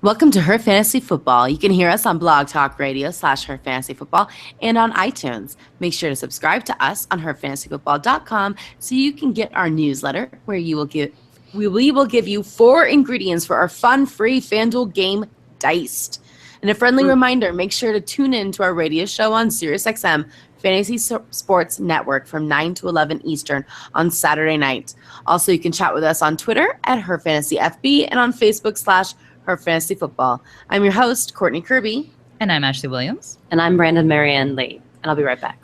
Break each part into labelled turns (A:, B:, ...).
A: Welcome to Her Fantasy Football. You can hear us on Blog Talk Radio /Her Fantasy Football and on iTunes. Make sure to subscribe to us on herfantasyfootball.com so you can get our newsletter where we will give you 4 ingredients for our fun, free FanDuel game, Diced. And a friendly reminder, make sure to tune in to our radio show on SiriusXM Fantasy Sports Network from 9 to 11 Eastern on Saturday night. Also, you can chat with us on Twitter at HerFantasyFB and on Facebook /Her Fantasy Football. I'm your host, Courtney Kirby.
B: And I'm Ashley Williams.
C: And I'm Brandon Marianne Lee. And I'll be right back.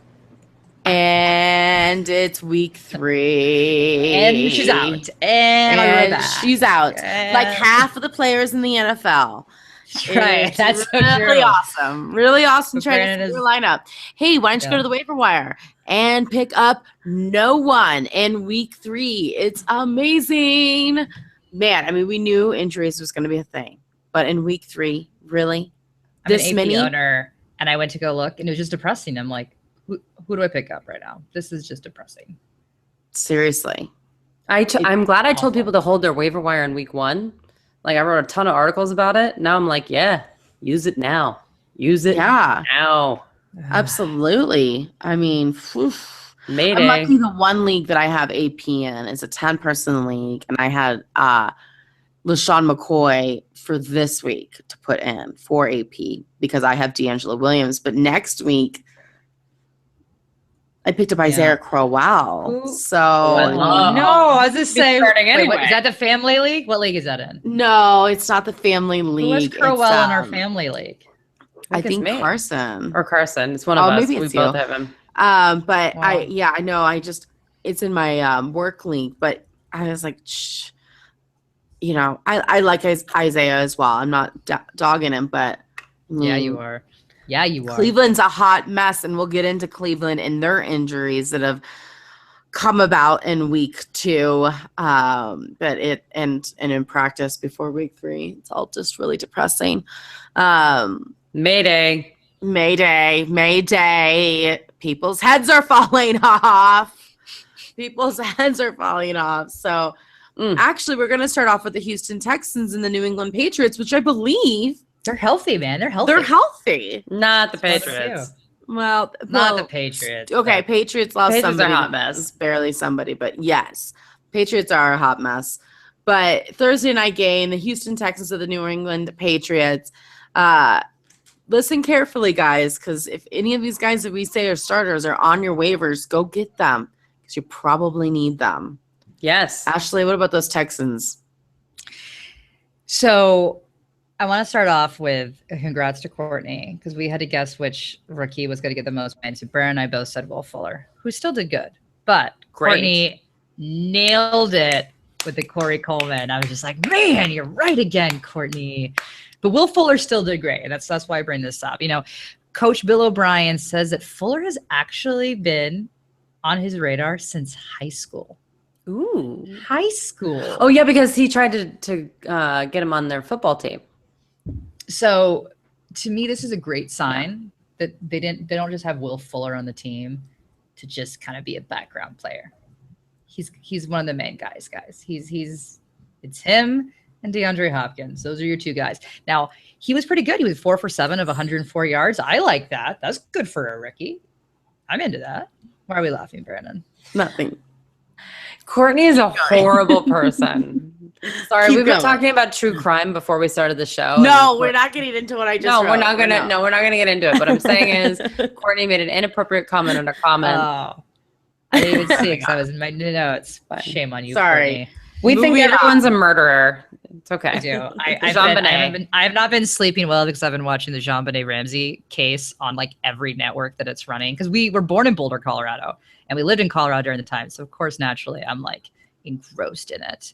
A: And it's week 3.
B: And she's out. And I'll be right back.
A: She's out. Like half of the players in the NFL.
B: Right. That's so
A: really
B: true.
A: awesome. Really awesome
B: But
A: trying to
B: Brandon
A: figure your lineup. Hey, why don't you go to the waiver wire and pick up no one in week 3? It's amazing. Man, I mean, we knew injuries was going to be a thing. But in week 3, really?
B: I'm an AP owner, and I went to go look, and it was just depressing. I'm like, who do I pick up right now? This is just depressing.
A: Seriously.
C: I'm glad I told people to hold their waiver wire in week 1. Like, I wrote a ton of articles about it. Now I'm like, yeah, use it now. Use it now.
A: Absolutely. I mean,
C: Mayday.
A: I'm lucky the one league that I have AP in is a 10-person league, and I had LaShawn McCoy for this week to put in for AP because I have D'Angelo Williams. But next week, I picked up Isaiah Crowell. So
B: no, I was just saying.
C: Anyway.
B: Is that the family league? What league is that in?
A: no, it's not the family league.
B: Who's Crowell in our family league?
A: I think
C: me.
A: Carson.
C: Or Carson. It's one of us.
A: Maybe
C: We
A: it's
C: both
A: you.
C: have him.
A: But
B: Wow.
A: I know. It's in my work league, but I was like, shh. You know, I like Isaiah as well. I'm not dogging him, but
B: Yeah, you are. Yeah, you are.
A: Cleveland's a hot mess, and we'll get into Cleveland and their injuries that have come about in week 2. But and in practice before week 3, it's all just really depressing.
C: Mayday.
A: Mayday. People's heads are falling off. So actually, we're going to start off with the Houston Texans and the New England Patriots, which I believe
B: They're healthy, man. They're healthy.
A: they're healthy.
C: Not the
B: That's
C: Patriots.
A: Well,
B: Not the Patriots.
A: Okay, Patriots lost
C: Patriots are
A: somebody.
C: a hot mess.
A: It's barely somebody, but yes, Patriots are a hot mess. But Thursday night game, the Houston Texans of the New England Patriots. Listen carefully, guys, because if any of these guys that we say are starters are on your waivers, go get them because you probably need them.
C: Yes.
A: Ashley, what about those Texans?
B: So I want to start off with congrats to Courtney because we had to guess which rookie was going to get the most points. Brandon and I both said Will Fuller, who still did good, but
C: Great.
B: Courtney nailed it with the Corey Coleman. I was just like, man, you're right again, Courtney. But Will Fuller still did great, and that's why I bring this up. You know, Coach Bill O'Brien says that Fuller has actually been on his radar since high school.
C: Ooh.
B: High school.
C: Oh, yeah, because he tried to get him on their football team.
B: So to me, this is a great sign that they don't just have Will Fuller on the team to just kind of be a background player. He's one of the main guys. It's him and DeAndre Hopkins. Those are your 2 guys. Now, he was pretty good. He was 4 for 7 of 104 yards. I like that. That's good for a rookie. I'm into that. Why are we laughing, Brandon?
A: Nothing.
C: Courtney is a horrible person. Sorry,
A: Keep
C: we've been
A: going.
C: talking about true crime before we started the show.
A: No, we're not getting into what I just
C: No,
A: wrote.
C: we're not gonna. No, we're not gonna get into it. What I'm saying is, Courtney made an inappropriate comment on a comment.
B: Oh, I didn't even see it because I was in my notes.
C: Fine.
B: Shame on you,
A: Sorry.
B: Courtney.
C: We think
A: Moving
C: everyone's a murderer. It's okay.
B: I do. I have not been sleeping well because I've been watching the Jean-Benet Ramsey case on like every network that it's running. Because we were born in Boulder, Colorado, and we lived in Colorado during the time. So of course, naturally, I'm like engrossed in it.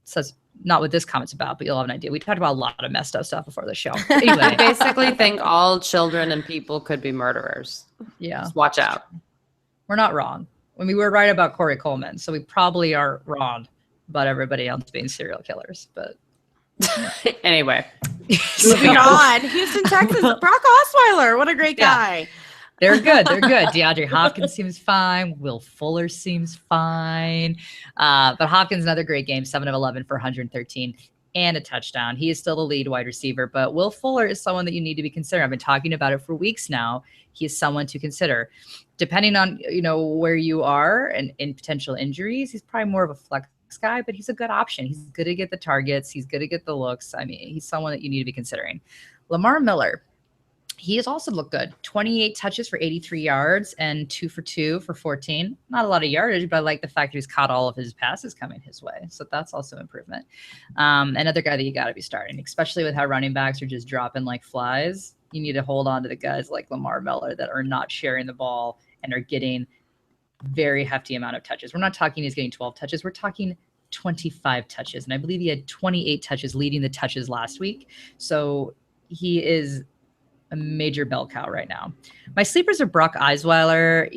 B: So it's not what this comment's about, but you'll have an idea. We talked about a lot of messed up stuff before the show.
C: I
B: Anyway,
C: basically think all children and people could be murderers.
B: yeah,
C: Just watch out.
B: we're not wrong. When we were right about Corey Coleman, so we probably are wrong about everybody else being serial killers. But
C: Anyway,
A: Moving on. Houston Texans. Brock Osweiler. What a great
B: Yeah.
A: guy.
B: They're good. They're good. DeAndre Hopkins seems fine. Will Fuller seems fine. But Hopkins, another great game, 7 of 11 for 113. and a touchdown. He is still the lead wide receiver, but Will Fuller is someone that you need to be considering. I've been talking about it for weeks now. He is someone to consider. Depending on, where you are and in potential injuries, he's probably more of a flex guy, but he's a good option. He's good to get the targets. He's good to get the looks. I mean, he's someone that you need to be considering. Lamar Miller. He has also looked good. 28 touches for 83 yards and 2 for 2 for 14. Not a lot of yardage, but I like the fact that he's caught all of his passes coming his way. So that's also improvement. Another guy that you got to be starting, especially with how running backs are just dropping like flies. You need to hold on to the guys like Lamar Miller that are not sharing the ball and are getting very hefty amount of touches. We're not talking he's getting 12 touches. We're talking 25 touches. And I believe he had 28 touches leading the touches last week. So he is a major bell cow right now. My sleepers are Brock Osweiler.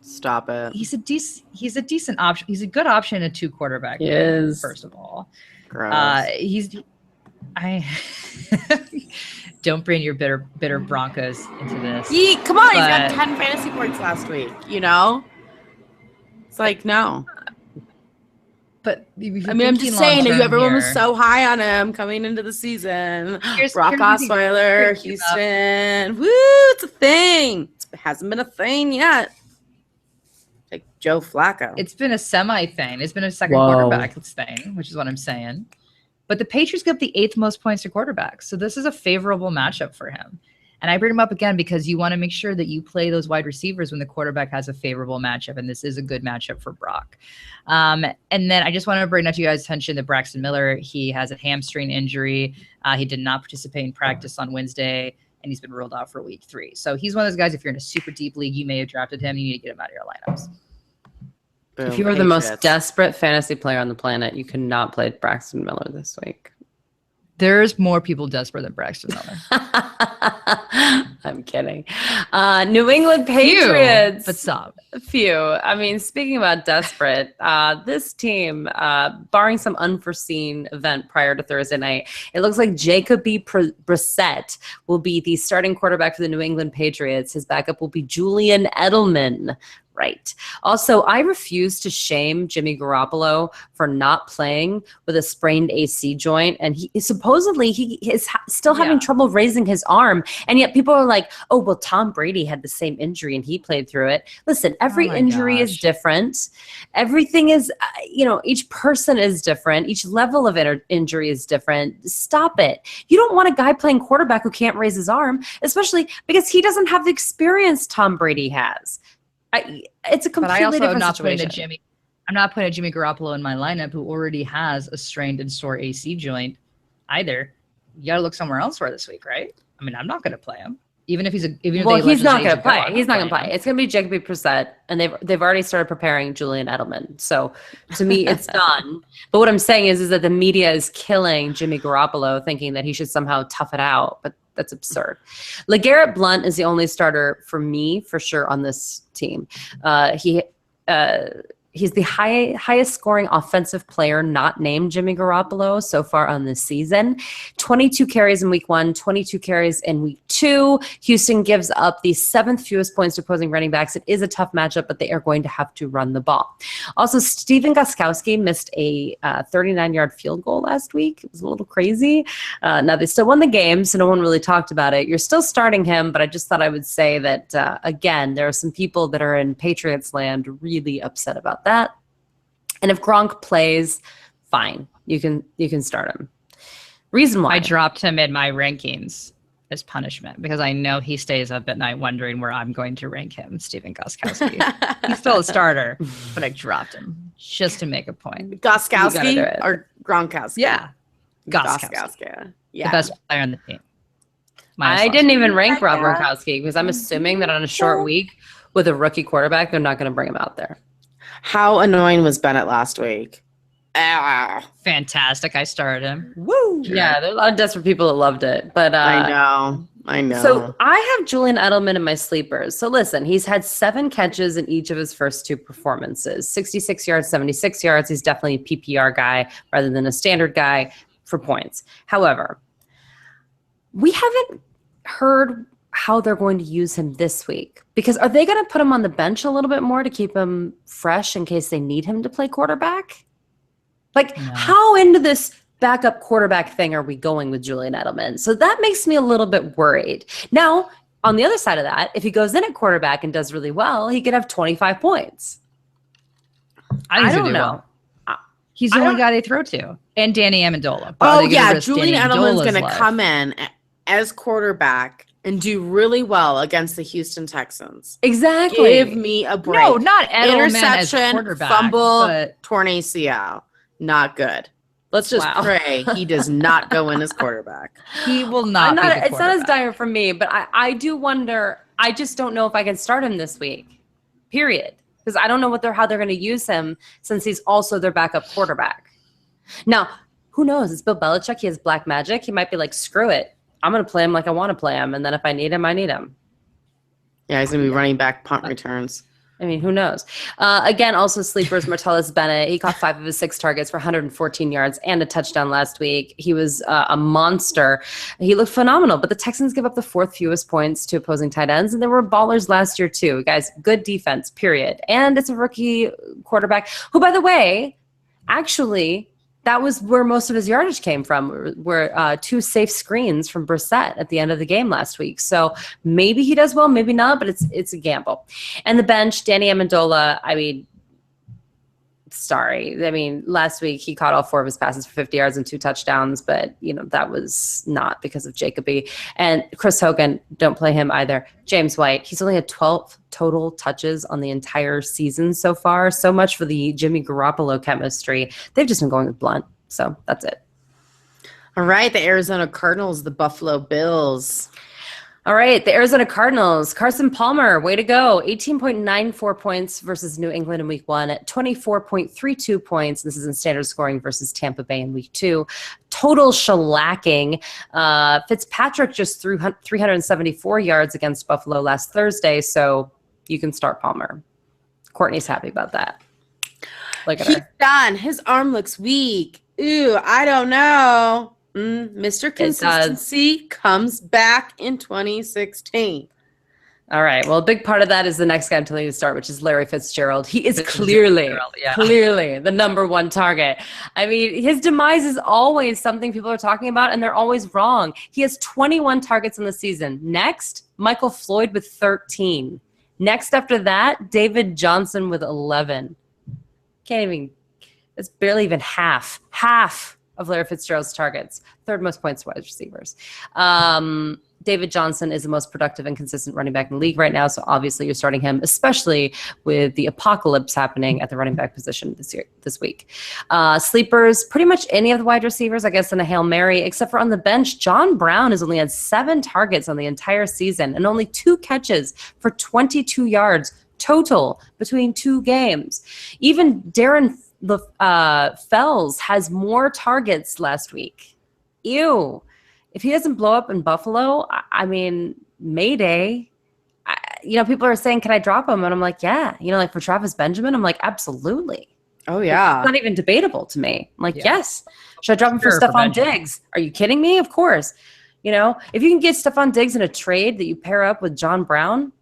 A: Stop it.
B: He's a decent option. He's a good option in a 2 quarterback.
C: Yes.
B: First of all,
A: Gross.
B: Don't bring your bitter Broncos into this.
A: Come on, he's got 10 fantasy points last week. It's like no.
B: But
A: I'm just saying, everyone was so high on him coming into the season. Brock Osweiler, Houston. Woo, it's a thing. It hasn't been a thing yet. Like Joe Flacco.
B: It's been a semi thing. It's been a second quarterback thing, which is what I'm saying. But the Patriots give up the 8th most points to quarterbacks. So this is a favorable matchup for him. And I bring him up again because you want to make sure that you play those wide receivers when the quarterback has a favorable matchup. And this is a good matchup for Brock. And then I just want to bring up to you guys' attention that Braxton Miller, he has a hamstring injury. He did not participate in practice on Wednesday, and he's been ruled out for week 3. So he's one of those guys, if you're in a super deep league, you may have drafted him. You need to get him out of your lineups.
A: Boom,
C: if you are the most desperate fantasy player on the planet, you cannot play Braxton Miller this week.
B: There's more people desperate than Braxton Miller.
C: I'm kidding. New England Patriots.
B: But some.
C: Few. I mean, speaking about desperate, this team, barring some unforeseen event prior to Thursday night, it looks like Jacoby Brissett will be the starting quarterback for the New England Patriots. His backup will be Julian Edelman. Right. Also, I refuse to shame Jimmy Garoppolo for not playing with a sprained AC joint. And he is still having trouble raising his arm. And yet people are like, oh, well, Tom Brady had the same injury and he played through it. Listen, every injury is different. Everything is, each person is different. Each level of injury is different. Stop it. You don't want a guy playing quarterback who can't raise his arm, especially because he doesn't have the experience Tom Brady has. It's a completely different situation.
B: I'm not putting a Jimmy Garoppolo in my lineup who already has a strained and sore AC joint either. You got to look somewhere else for this week, right? I mean, I'm not going to play him. He's not going to play. He's not going to play.
C: It's going to be Jacoby Brissett, and they've already started preparing Julian Edelman. So to me, it's done. But what I'm saying is that the media is killing Jimmy Garoppolo, thinking that he should somehow tough it out. But that's absurd. LeGarrette Blount is the only starter for me, for sure, on this team. He's the highest scoring offensive player not named Jimmy Garoppolo so far on this season. 22 carries in week 1, 22 carries in week 2. Houston gives up the 7th fewest points to opposing running backs. It is a tough matchup, but they are going to have to run the ball. Also, Steven Gostkowski missed a 39-yard field goal last week. It was a little crazy. Now, they still won the game, so no one really talked about it. You're still starting him, but I just thought I would say that, again, there are some people that are in Patriots land really upset about that. And if Gronk plays, fine. You can start him. Reason why
B: I dropped him in my rankings as punishment because I know he stays up at night wondering where I'm going to rank him, Steven Gostkowski. He's still a starter, but I dropped him just to make a point.
A: Gostkowski or Gronkowski?
B: Yeah. Gostkowski.
A: Yeah.
B: The best player on the team.
C: I didn't even rank Rob Gronkowski because I'm assuming that on a short week with a rookie quarterback, they're not going to bring him out there.
A: How annoying was Bennett last week?
B: Fantastic. I started him.
A: Woo!
C: Yeah, there are a lot of desperate people that loved it. But
A: I know.
C: So I have Julian Edelman in my sleepers. So listen, he's had 7 catches in each of his first 2 performances. 66 yards, 76 yards. He's definitely a PPR guy rather than a standard guy for points. However, we haven't heard how they're going to use him this week. Because are they going to put him on the bench a little bit more to keep him fresh in case they need him to play quarterback? Like, how into this backup quarterback thing are we going with Julian Edelman? So that makes me a little bit worried. Now, on the other side of that, if he goes in at quarterback and does really well, he could have 25 points.
B: I think he's
C: don't
B: gonna do
C: know.
B: well. He's the only guy they throw to. And Danny Amendola. But
A: Oh,
B: are they gonna
A: yeah.
B: risk
A: Julian
B: Danny
A: Edelman's
B: Amendola's
A: going to
B: life?
A: come in as quarterback and do really well against the Houston Texans.
C: Exactly.
A: Give me a break.
B: No, not Edelman as
A: Interception,
B: quarterback.
A: fumble,
B: But
A: torn ACL. Not good. Let's just
C: Wow.
A: pray he does not go in as quarterback.
B: he will not be the
C: It's not as
B: quarterback.
C: dire for me, but I do wonder. I just don't know if I can start him this week. Period. Because I don't know how they're going to use him since he's also their backup quarterback. Now, who knows? It's Bill Belichick. He has black magic. He might be like, screw it. I'm going to play him like I want to play him. And then if I need him, I need him.
A: Yeah, he's going to be running back punt returns.
C: I mean, who knows? Again, also sleepers, Martellus Bennett. He caught 5 of his 6 targets for 114 yards and a touchdown last week. He was a monster. He looked phenomenal, but the Texans give up the 4th fewest points to opposing tight ends, and there were ballers last year too. Guys, good defense, period. And it's a rookie quarterback who, by the way, actually, that was where most of his yardage came from, were 2 safe screens from Brissett at the end of the game last week. So maybe he does well, maybe not, but it's a gamble. And the bench, Danny Amendola, I mean, sorry. I mean, last week he caught all 4 of his passes for 50 yards and 2 touchdowns, but, that was not because of Jacoby. And Chris Hogan, don't play him either. James White, he's only had 12 total touches on the entire season so far. So much for the Jimmy Garoppolo chemistry. They've just been going with Blunt. So that's it.
A: All right, the Arizona Cardinals, the Buffalo Bills.
C: All right, the Arizona Cardinals, Carson Palmer, way to go. 18.94 points versus New England in week 1, 24.32 points. This is in standard scoring versus Tampa Bay in week 2. Total shellacking. Fitzpatrick just threw 374 yards against Buffalo last Thursday, so you can start Palmer. Courtney's happy about that. Look at
A: He's
C: her.
A: done. His arm looks weak. Ooh, I don't know. Mr. Consistency comes back in 2016.
C: All right. Well, a big part of that is the next guy I'm telling you to start, which is Larry Fitzgerald. He is clearly the number 1 target. I mean, his demise is always something people are talking about, and they're always wrong. He has 21 targets in the season. Next, Michael Floyd with 13. Next after that, David Johnson with 11. It's barely even half of Larry Fitzgerald's targets. 3rd most points to wide receivers. David Johnson is the most productive and consistent running back in the league right now, so obviously you're starting him, especially with the apocalypse happening at the running back position this week. Sleepers, pretty much any of the wide receivers, I guess, in a Hail Mary, except for on the bench, John Brown has only had 7 targets on the entire season and only 2 catches for 22 yards total between 2 games. Even Darren Fells has more targets last week. Ew. If he doesn't blow up in Buffalo, I mean, Mayday. People are saying, can I drop him? And I'm like, yeah. Like for Travis Benjamin, I'm like, absolutely.
A: Oh, yeah.
C: It's not even debatable to me. I'm like,
B: Yeah.
C: Yes. Should I drop him for
B: Sure, for
C: Stephon
B: Benjamin.
C: Diggs? Are you kidding me? Of course. If you can get Stephon Diggs in a trade that you pair up with John Brown,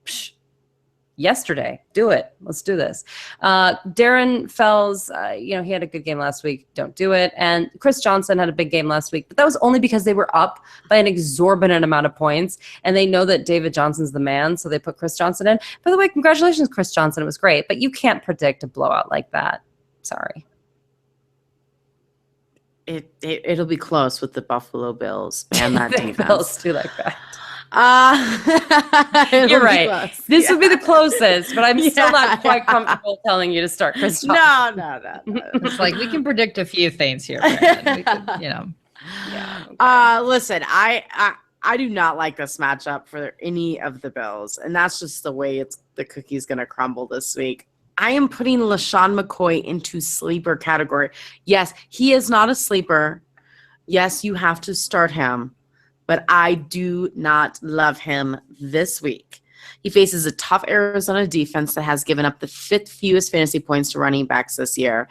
C: yesterday, do it. Let's do this. Darren Fells, he had a good game last week. Don't do it. And Chris Johnson had a big game last week, but that was only because they were up by an exorbitant amount of points, and they know that David Johnson's the man, so they put Chris Johnson in. By the way, congratulations, Chris Johnson. It was great, but you can't predict a blowout like that. Sorry.
A: It'll be close with the Buffalo Bills and that
C: The
A: defense.
C: Bills do like that.
A: It'll
C: You're
A: be
C: right.
A: close.
C: This would be the closest, but I'm still
A: Yeah.
C: not quite comfortable telling you to start Chris Johnson.
A: No.
B: It's like we can predict a few things here, Brandon. We could,
C: Yeah. Okay.
A: Listen, I do not like this matchup for any of the Bills, and that's just the way the cookie's going to crumble this week. I am putting LaShawn McCoy into sleeper category. Yes, he is not a sleeper. Yes, you have to start him, but I do not love him this week. He faces a tough Arizona defense that has given up the 5th fewest fantasy points to running backs this year.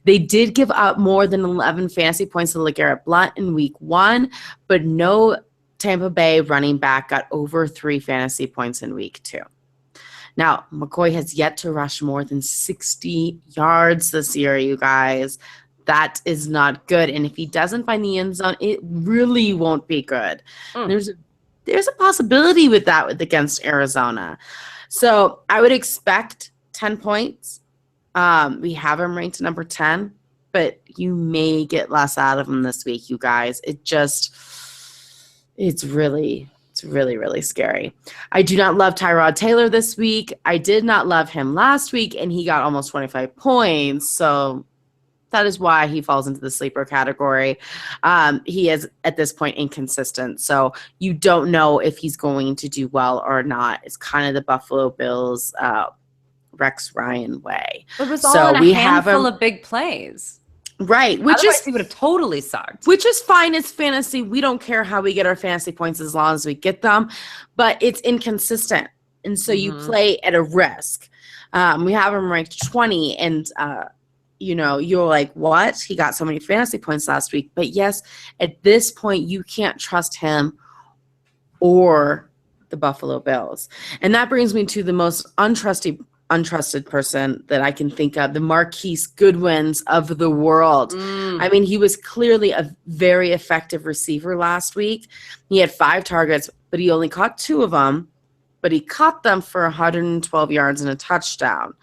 A: They did give up more than 11 fantasy points to LeGarrette Blount in week 1, but no Tampa Bay running back got over 3 fantasy points in week 2. Now, McCoy has yet to rush more than 60 yards this year, you guys. that is not good. And if he doesn't find the end zone, it really won't be good.
C: Mm.
A: There's a possibility with that against Arizona. So I would expect 10 points. We have him ranked number 10, but you may get less out of him this week, you guys. It's really, really scary. I do not love Tyrod Taylor this week. I did not love him last week, and he got almost 25 points. So that is why he falls into the sleeper category. He is, at this point, inconsistent. So you don't know if he's going to do well or not. It's kind of the Buffalo Bills Rex Ryan way.
C: It was
A: So
C: all in
A: we
C: a
A: have
C: handful
A: him-
C: of big plays.
A: Right, which
C: Otherwise,
A: is
C: he would have totally sucked.
A: which is fine. It's fantasy. We don't care how we get our fantasy points as long as we get them, but it's inconsistent. And so you
C: Mhm.
A: play at a risk. We have him ranked 20, and you're like, what? He got so many fantasy points last week. But yes, at this point, you can't trust him or the Buffalo Bills. And that brings me to the most untrusted person that I can think of, the Marquise Goodwins of the world.
C: Mm.
A: I mean, he was clearly a very effective receiver last week. He had 5 targets, but he only caught 2 of them, but he caught them for 112 yards and a touchdown.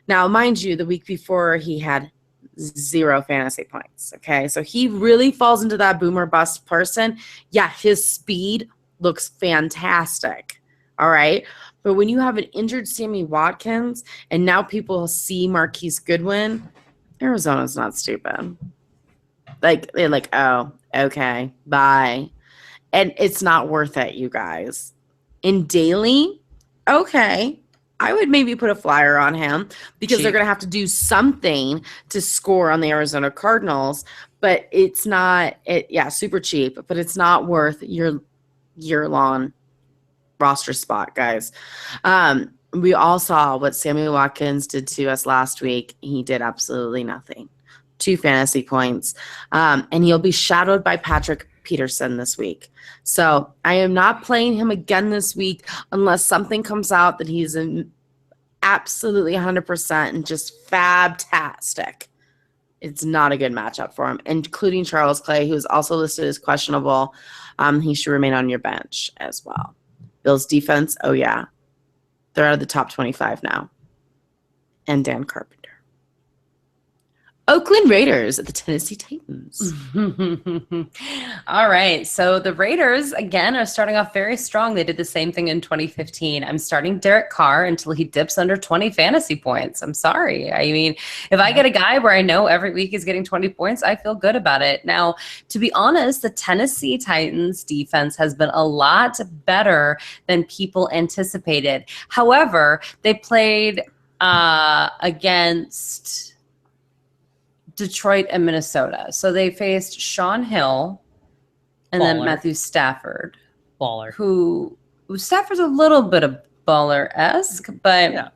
A: Now, mind you, the week before he had 0 fantasy points, okay? So he really falls into that boomer bust person. Yeah, his speed looks fantastic, all right? But when you have an injured Sammy Watkins and now people see Marquise Goodwin, Arizona's not stupid. They're like, oh, okay, bye. And it's not worth it, you guys. In daily, okay, I would maybe put a flyer on him because they're
C: Cheap.
A: going to have to do something to score on the Arizona Cardinals. But it's not, super cheap, but it's not worth your year-long roster spot, guys. We all saw what Sammy Watkins did to us last week. He did absolutely nothing. 2 fantasy points. And he'll be shadowed by Patrick Peterson this week. So I am not playing him again this week unless something comes out that he's absolutely 100% and just fabtastic. It's not a good matchup for him, including Charles Clay, who is also listed as questionable. He should remain on your bench as well. Bills defense, oh yeah. They're out of the top 25 now. And Dan Carpenter. Oakland Raiders at the Tennessee Titans.
C: All right. So the Raiders, again, are starting off very strong. They did the same thing in 2015. I'm starting Derek Carr until he dips under 20 fantasy points. I'm sorry. I mean, if I get a guy where I know every week he's getting 20 points, I feel good about it. Now, to be honest, the Tennessee Titans defense has been a lot better than people anticipated. However, they played against Detroit and Minnesota. So they faced Sean Hill and then
B: Baller.
C: Matthew Stafford,
B: Baller.
C: who Stafford's a little bit of baller-esque, but
B: Yeah.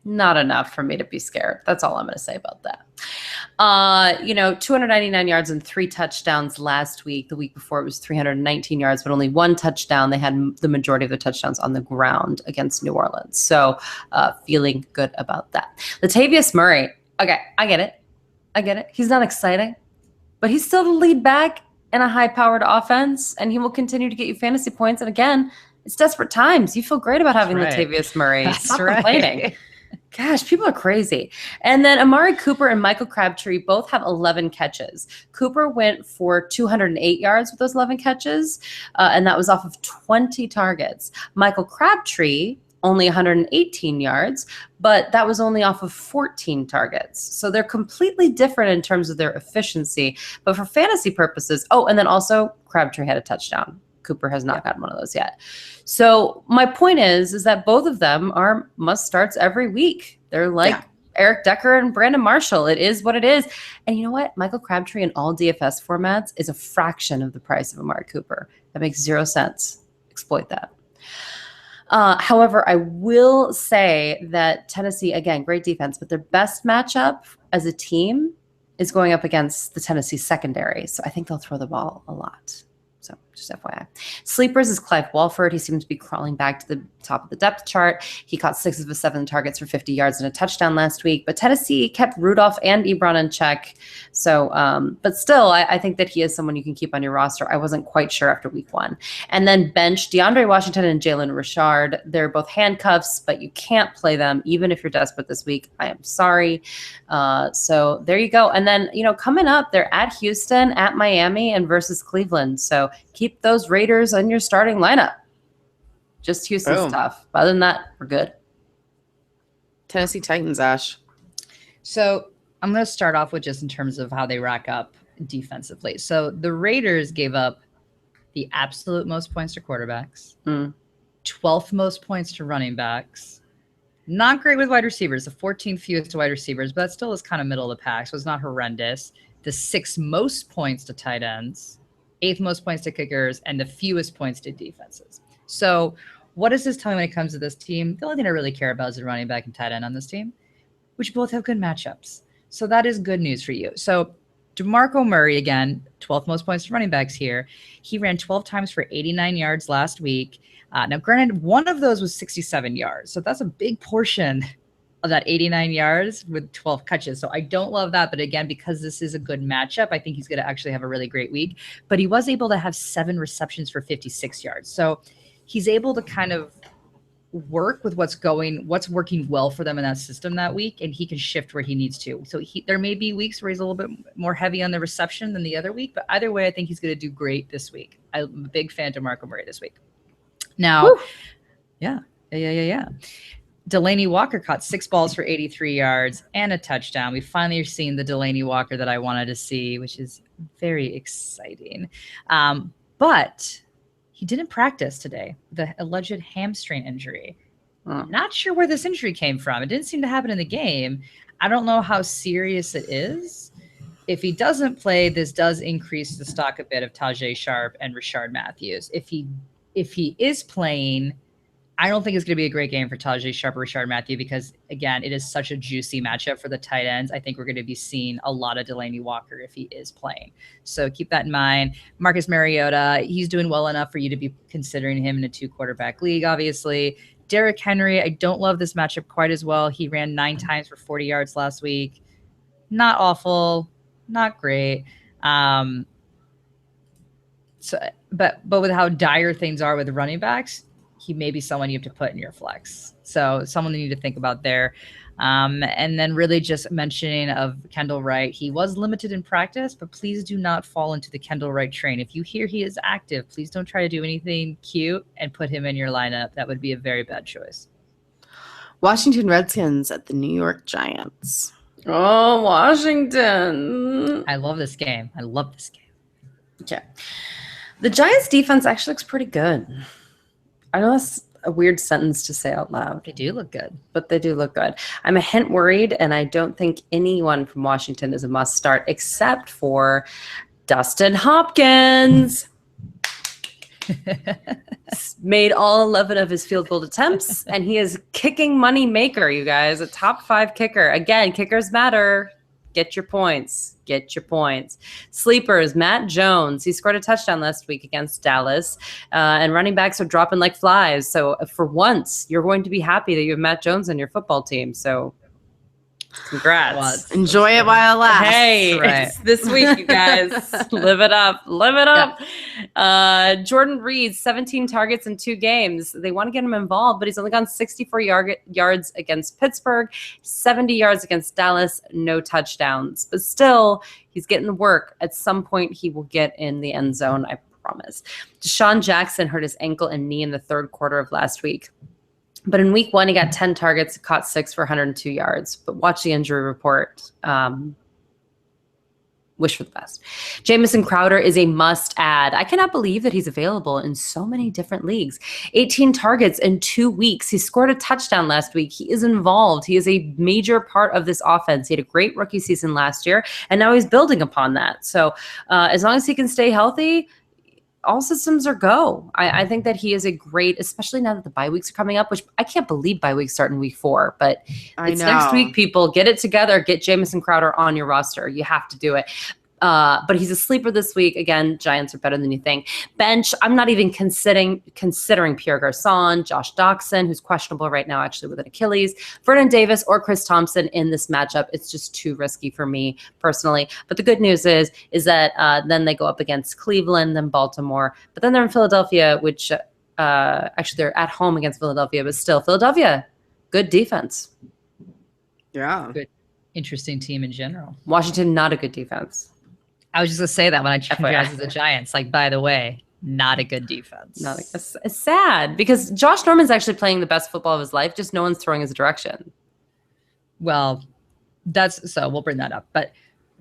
C: not enough for me to be scared. That's all I'm going to say about that. 299 yards and 3 touchdowns last week. The week before it was 319 yards, but only 1 touchdown. They had the majority of their touchdowns on the ground against New Orleans. So feeling good about that. Latavius Murray. Okay, I get it. He's not exciting, but he's still the lead back in a high-powered offense, and he will continue to get you fantasy points. And again, it's desperate times. You feel great about having
B: That's right.
C: Latavius Murray.
B: That's
C: Stop
B: right.
C: complaining. Gosh, people are crazy. And then Amari Cooper and Michael Crabtree both have 11 catches. Cooper went for 208 yards with those 11 catches, and that was off of 20 targets. Michael Crabtree only 118 yards, but that was only off of 14 targets. So they're completely different in terms of their efficiency. But for fantasy purposes, and then also Crabtree had a touchdown. Cooper has not gotten one of those yet. So my point is that both of them are must starts every week. They're like Eric Decker and Brandon Marshall. It is what it is. And you know what? Michael Crabtree in all DFS formats is a fraction of the price of Amari Cooper. That makes 0 sense. Exploit that. However, I will say that Tennessee, again, great defense, but their best matchup as a team is going up against the Tennessee secondary. So I think they'll throw the ball a lot. So Just FYI. Sleepers is Clive Walford. He seems to be crawling back to the top of the depth chart. He caught 6 of his 7 targets for 50 yards and a touchdown last week. But Tennessee kept Rudolph and Ebron in check. So, but still, I think that he is someone you can keep on your roster. I wasn't quite sure after week 1. And then bench DeAndre Washington and Jalen Richard. They're both handcuffs, but you can't play them even if you're desperate this week. I am sorry. So there you go. And then, coming up, they're at Houston, at Miami, and versus Cleveland. So keep those Raiders on your starting lineup. Just Houston stuff. But other than that, we're good.
A: Tennessee Titans, Ash.
B: So I'm going to start off with just in terms of how they rack up defensively. So the Raiders gave up the absolute most points to quarterbacks, 12th most points to running backs. Not great with wide receivers, the 14th fewest to wide receivers, but that still is kind of middle of the pack, so it's not horrendous. The 6th most points to tight ends, 8th most points to kickers, and the fewest points to defenses. So what does this tell me when it comes to this team? The only thing I really care about is the running back and tight end on this team, which both have good matchups. So that is good news for you. So DeMarco Murray, again, 12th most points to running backs here. He ran 12 times for 89 yards last week. Now, granted, one of those was 67 yards. So that's a big portion of that 89 yards with 12 catches. So I don't love that. But again, because this is a good matchup, I think he's going to actually have a really great week. But he was able to have 7 receptions for 56 yards. So he's able to kind of work with what's working well for them in that system that week, and he can shift where he needs to. So there may be weeks where he's a little bit more heavy on the reception than the other week, but either way, I think he's going to do great this week. I'm a big fan of DeMarco Murray this week. Now, yeah. Delaney Walker caught 6 balls for 83 yards and a touchdown. We finally are seeing the Delaney Walker that I wanted to see, which is very exciting. But he didn't practice today, the alleged hamstring injury. Not sure where this injury came from. It didn't seem to happen in the game. I don't know how serious it is. If he doesn't play, this does increase the stock a bit of Tajay Sharp and Rashard Matthews. If he is playing, I don't think it's going to be a great game for Tajay Sharp or Rashard Matthews because, again, it is such a juicy matchup for the tight ends. I think we're going to be seeing a lot of Delaney Walker if he is playing. So keep that in mind. Marcus Mariota, he's doing well enough for you to be considering him in a 2-quarterback league, obviously. Derrick Henry, I don't love this matchup quite as well. He ran 9 times for 40 yards last week. Not awful, not great. But with how dire things are with running backs, he may be someone you have to put in your flex. So someone you need to think about there. And then really just mentioning of Kendall Wright. He was limited in practice, but please do not fall into the Kendall Wright train. If you hear he is active, please don't try to do anything cute and put him in your lineup. That would be a very bad choice.
A: Washington Redskins at the New York Giants.
C: Oh, Washington.
B: I love this game.
C: Okay. The Giants defense actually looks pretty good. I know that's a weird sentence to say out loud.
B: They do look good.
C: But they do look good. I'm a hint worried, and I don't think anyone from Washington is a must start except for Dustin Hopkins. Made all 11 of his field goal attempts, and he is kicking money maker, you guys. A top 5 kicker. Again, kickers matter. Get your points. Sleepers, Matt Jones. He scored a touchdown last week against Dallas. And running backs are dropping like flies. So for once, you're going to be happy that you have Matt Jones on your football team. So congrats.
A: Enjoy it while it lasts.
C: Hey,
B: right.
C: It's this week, you guys. Live it up. Jordan Reed, 17 targets in 2 games. They want to get him involved, but he's only gone 64 yards against Pittsburgh, 70 yards against Dallas, no touchdowns. But still, he's getting the work. At some point, he will get in the end zone, I promise. Deshaun Jackson hurt his ankle and knee in the 3rd quarter of last week. But in week 1, he got 10 targets, caught 6 for 102 yards. But watch the injury report. Wish for the best. Jamison Crowder is a must add. I cannot believe that he's available in so many different leagues. 18 targets in 2 weeks. He scored a touchdown last week. He is involved. He is a major part of this offense. He had a great rookie season last year, and now he's building upon that. So as long as he can stay healthy, all systems are go. I think that he is a great, especially now that the bye weeks are coming up, which I can't believe bye weeks start in week 4, but it's next week, people. Get it together. Get Jamison Crowder on your roster. You have to do it. But he's a sleeper this week. Again, Giants are better than you think. Bench, I'm not even considering Pierre Garçon, Josh Doxson, who's questionable right now, actually with an Achilles, Vernon Davis, or Chris Thompson in this matchup. It's just too risky for me personally. But the good news is that then they go up against Cleveland, then Baltimore, but then they're in Philadelphia, which actually they're at home against Philadelphia, but still Philadelphia, good defense.
A: Yeah.
B: Good, interesting team in general.
C: Washington, not a good defense.
B: I was just gonna say that when I checked
C: FYI.
B: the Giants. Like, by the way, not a good defense.
C: Not it's sad because Josh Norman's actually playing the best football of his life. Just no one's throwing his direction.
B: Well, we'll bring that up. But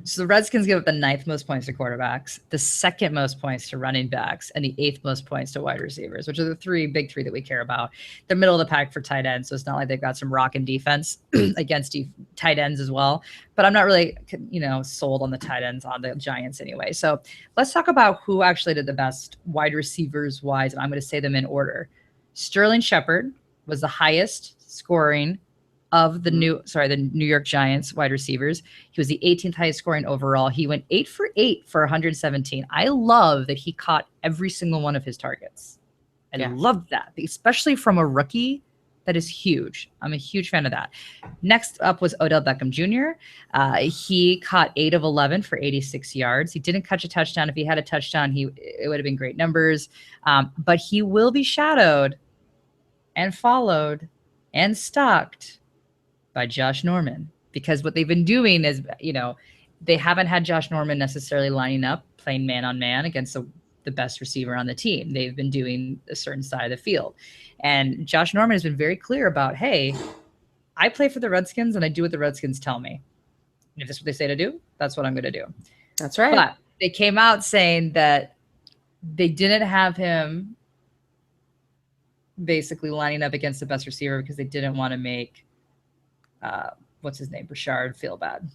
B: so the Redskins give up the 9th most points to quarterbacks, the 2nd most points to running backs, and the 8th most points to wide receivers, which are the big three that we care about. They're middle of the pack for tight ends, so it's not like they've got some rocking defense against tight ends as well. But I'm not really, sold on the tight ends on the Giants anyway. So let's talk about who actually did the best wide receivers wise, and I'm going to say them in order. Sterling Shepard was the highest scoring of the New York Giants wide receivers. He was the 18th highest scoring overall. He went 8 for 8 for 117. I love that he caught every single one of his targets. I love that, especially from a rookie. That is huge. I'm a huge fan of that. Next up was Odell Beckham Jr. He caught 8 of 11 for 86 yards. He didn't catch a touchdown. If he had a touchdown, it would have been great numbers. But he will be shadowed and followed and stalked by Josh Norman, because what they've been doing is, they haven't had Josh Norman necessarily lining up, playing man on man against the best receiver on the team. They've been doing a certain side of the field. And Josh Norman has been very clear about, hey, I play for the Redskins and I do what the Redskins tell me. And if that's what they say to do, that's what I'm going to do.
C: That's right.
B: But they came out saying that they didn't have him basically lining up against the best receiver because they didn't want to make what's his name, Brashard, feel bad.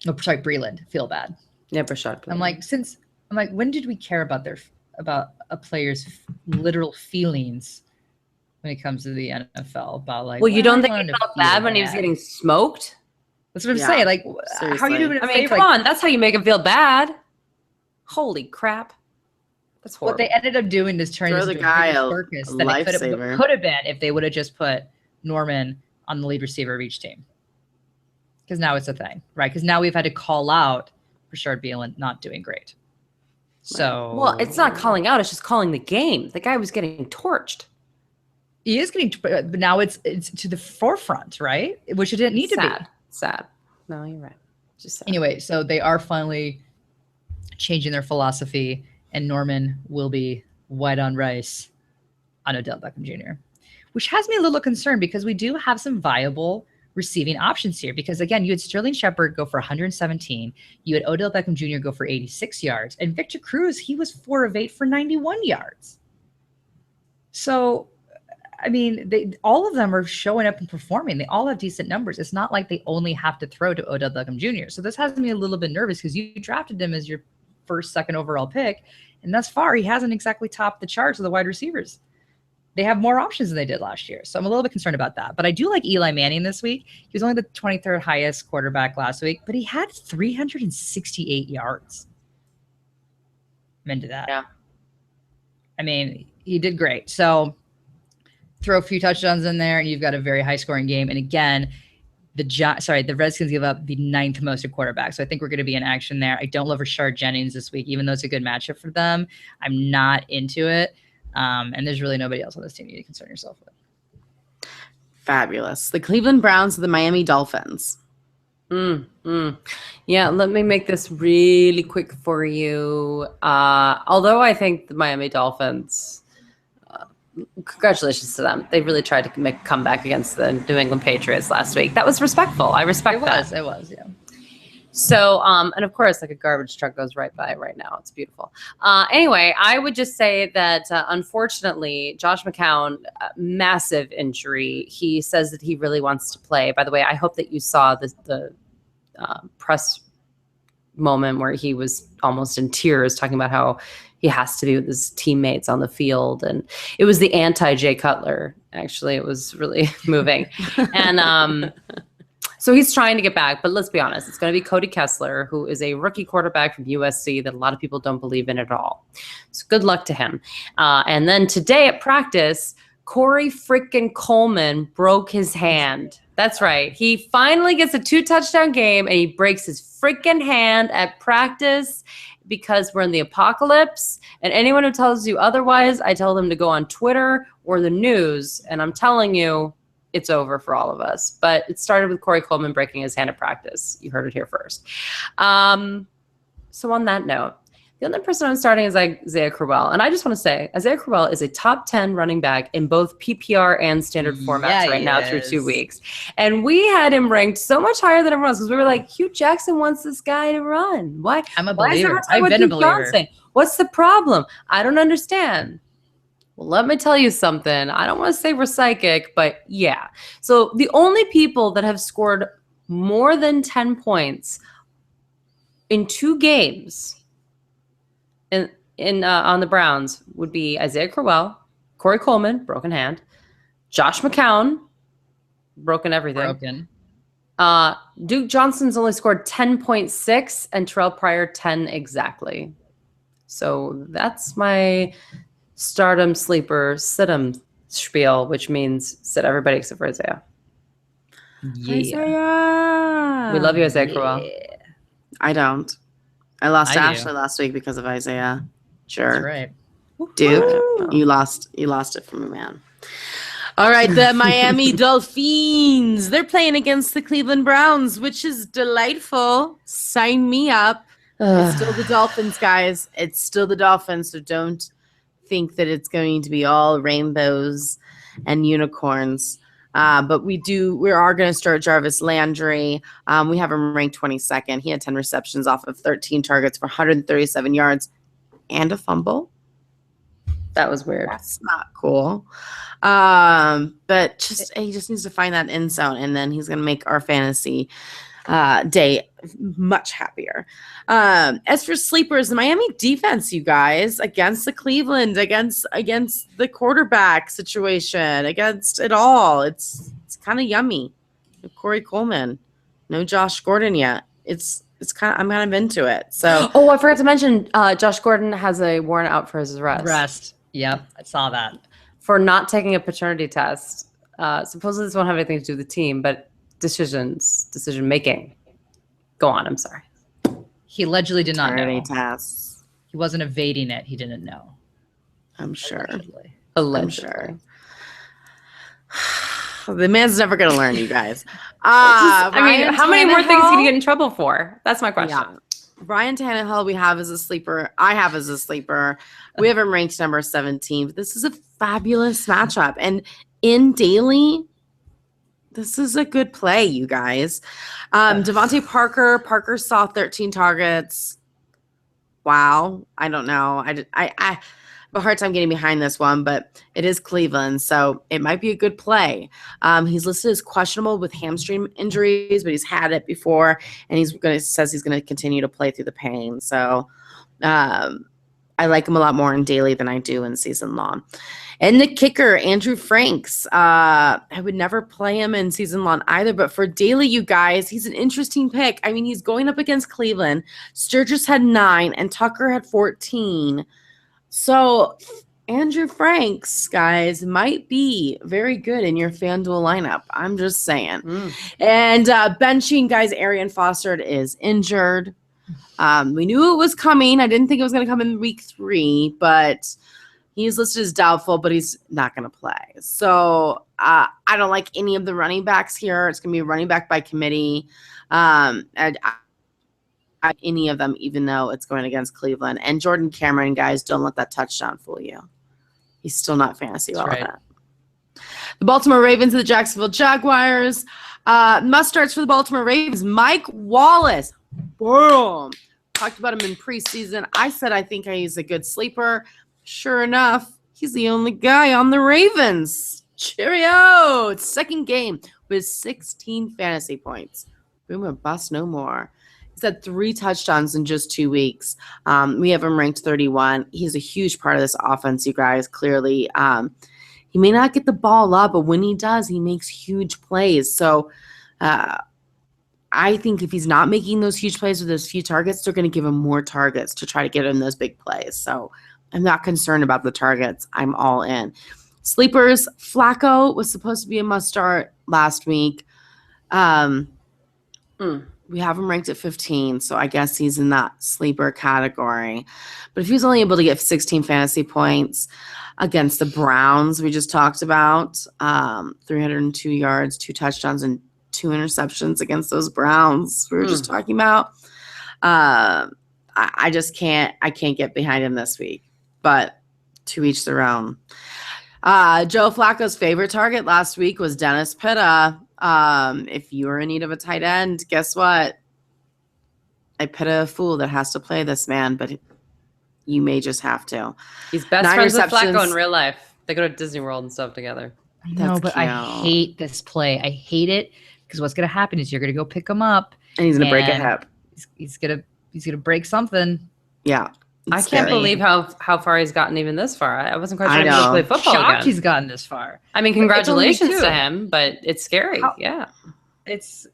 B: Oh, sorry, Breland feel bad.
C: Yeah, Brashard.
B: I'm like, when did we care about a player's literal feelings when it comes to the NFL? About like,
C: well, you don't think he felt bad when he was getting smoked?
B: That's what I'm saying. Like,
A: seriously.
B: how are you doing?
C: I mean, come on, that's how you make him feel bad. Holy crap. That's horrible.
B: What they ended up doing is turning
A: Throw
B: this
A: the
B: into
A: guy
B: a
A: a
B: circus that it
A: lifesaver.
B: could have been if they would have just put Norman on the lead receiver of each team. Because now it's a thing, right? Because now we've had to call out Rashard Breeland not doing great. So,
C: well, it's not calling out; it's just calling the game. The guy was getting torched.
B: he is getting, but now it's to the forefront, right? Which it didn't need to be.
C: Sad. No, you're right. Just sad.
B: Anyway, so they are finally changing their philosophy, and Norman will be white on rice on Odell Beckham Jr., which has me a little concerned because we do have some viable receiving options here. Because again, you had Sterling Shepard go for 117, you had Odell Beckham Jr. go for 86 yards, and Victor Cruz, he was 4 of 8 for 91 yards. So, I mean, all of them are showing up and performing. They all have decent numbers. It's not like they only have to throw to Odell Beckham Jr. So this has me a little bit nervous because you drafted him as your first, second overall pick, and thus far he hasn't exactly topped the charts of the wide receivers. They have more options than they did last year. So I'm a little bit concerned about that. But I do like Eli Manning this week. He was only the 23rd highest quarterback last week, but he had 368 yards. I'm into that.
C: Yeah.
B: I mean, he did great. So throw a few touchdowns in there, and you've got a very high-scoring game. And again, the Redskins give up the 9th most at quarterback. So I think we're going to be in action there. I don't love Rashard Jennings this week, even though it's a good matchup for them. I'm not into it. And there's really nobody else on this team you need to concern yourself with.
A: Fabulous. The Cleveland Browns to the Miami Dolphins.
C: Yeah, let me make this really quick for you. Although I think the Miami Dolphins, congratulations to them. They really tried to make a comeback against the New England Patriots last week. That was respectful. I respect that.
B: It was, yeah.
C: So, and of course, like a garbage truck goes right by right now. It's beautiful. Anyway, I would just say that unfortunately, Josh McCown, massive injury. He says that he really wants to play. By the way, I hope that you saw the press moment where he was almost in tears talking about how he has to be with his teammates on the field. And it was the anti-Jay Cutler. Actually, it was really moving. And So he's trying to get back, but let's be honest, it's going to be Cody Kessler, who is a rookie quarterback from USC that a lot of people don't believe in at all. So good luck to him. And then today at practice, Corey freaking Coleman broke his hand. That's right. He finally gets a 2-touchdown game and he breaks his freaking hand at practice because we're in the apocalypse. And anyone who tells you otherwise, I tell them to go on Twitter or the news. And I'm telling you, it's over for all of us. But it started with Corey Coleman breaking his hand at practice. You heard it here first. So on that note, the other person I'm starting is Isaiah Crowell. And I just want to say, Isaiah Crowell is a top 10 running back in both PPR and standard formats right now through 2 weeks. And we had him ranked so much higher than everyone else because we were like, Hugh Jackson wants this guy to run. Why?
B: I'm a believer. I've been a believer.
C: What's the problem? I don't understand. Well, let me tell you something. I don't want to say we're psychic, but yeah. So the only people that have scored more than 10 points in 2 games on the Browns would be Isaiah Crowell, Corey Coleman, broken hand, Josh McCown, broken everything. Duke Johnson's only scored 10.6 and Terrell Pryor 10 exactly. So that's my stardom sleeper sit-em spiel, which means sit everybody except for Isaiah.
B: Yeah.
A: Isaiah.
C: We love you, Isaiah Crowell.
A: I don't. I lost to
B: I do.
A: Ashley last week because of Isaiah. Sure.
B: That's right.
A: Duke, you lost it for me, man. All right, the Miami Dolphins. They're playing against the Cleveland Browns, which is delightful. Sign me up. It's still the Dolphins, guys. It's still the Dolphins, so don't think that it's going to be all rainbows and unicorns. But we are going to start Jarvis Landry. We have him ranked 22nd. He had 10 receptions off of 13 targets for 137 yards and a fumble.
C: That was weird.
A: That's not cool. But he just needs to find that end zone, and then he's going to make our fantasy day much happier. As for sleepers, the Miami defense, you guys, against the Cleveland, against the quarterback situation, against it all, it's kind of yummy. Corey Coleman, no Josh Gordon yet. I'm kind of into it. So
C: I forgot to mention, Josh Gordon has a warrant out for his arrest.
B: Yep, I saw that.
C: For not taking a paternity test. Supposedly this won't have anything to do with the team, but decision making. Go on, I'm sorry.
B: He allegedly did not know.
A: paternity tests,
B: He wasn't evading it. He didn't know.
A: I'm sure.
C: Allegedly.
A: The man's never going to learn, you guys.
C: How many more things can
A: Tannehill?
C: he get in trouble for? That's my question.
A: Yeah. Ryan Tannehill, we have as a sleeper. I have as a sleeper. We have him ranked number 17. But this is a fabulous matchup. And in daily, this is a good play, you guys. Devontae Parker saw 13 targets. Wow. I don't know. I have a hard time getting behind this one, but it is Cleveland, so it might be a good play. He's listed as questionable with hamstring injuries, but he's had it before, and says he's going to continue to play through the pain. So I like him a lot more in daily than I do in season long. And the kicker, Andrew Franks. I would never play him in season long either, but for daily, you guys, he's an interesting pick. I mean, he's going up against Cleveland. Sturgis had 9, and Tucker had 14. So Andrew Franks, guys, might be very good in your FanDuel lineup. I'm just saying. And benching, guys, Arian Foster is injured. We knew it was coming. I didn't think it was going to come in week 3, but he's listed as doubtful, but he's not going to play. So I don't like any of the running backs here. It's going to be a running back by committee. Any of them, even though it's going against Cleveland. And Jordan Cameron, guys, don't let that touchdown fool you. He's still not fantasy relevant. Right. The Baltimore Ravens and the Jacksonville Jaguars. Must starts for the Baltimore Ravens. Mike Wallace. Boom. Talked about him in preseason. I said I think he's a good sleeper. Sure enough, he's the only guy on the Ravens. Cheerio. It's second game with 16 fantasy points. Boom or bust no more. He's had 3 touchdowns in just 2 weeks. We have him ranked 31. He's a huge part of this offense, you guys, clearly. He may not get the ball up, but when he does, he makes huge plays. So I think if he's not making those huge plays with those few targets, they're going to give him more targets to try to get him those big plays. So I'm not concerned about the targets. I'm all in. Sleepers, Flacco was supposed to be a must start last week. We have him ranked at 15, so I guess he's in that sleeper category. But if he was only able to get 16 fantasy points against the Browns, we just talked about, 302 yards, 2 touchdowns, and 2 interceptions against those Browns we were just talking about. I just can't get behind him this week, but to each their own. Joe Flacco's favorite target last week was Dennis Pitta. If you are in need of a tight end, guess what? I Pitta a fool that has to play this man, but you may just have to.
C: He's best
A: 9
C: friends with Flacco
A: receptions.
C: in real life. They go to Disney World and stuff together.
B: I know,
A: That's
B: but I
A: cute.
B: hate this play. I hate it because what's going to happen is you're going to go pick him up.
A: And he's going to break a
B: And
A: hip.
B: He's gonna break something.
A: Yeah.
C: I
A: It's
C: can't
A: scary.
C: believe how far he's gotten even this far. I wasn't quite
A: I
C: sure he would
A: know.
C: play football
B: Shocked
C: again.
B: he's gotten this far.
C: I mean,
B: But it's only
C: congratulations
B: 2.
C: to him, but it's scary.
B: How-
C: Yeah.
B: It's.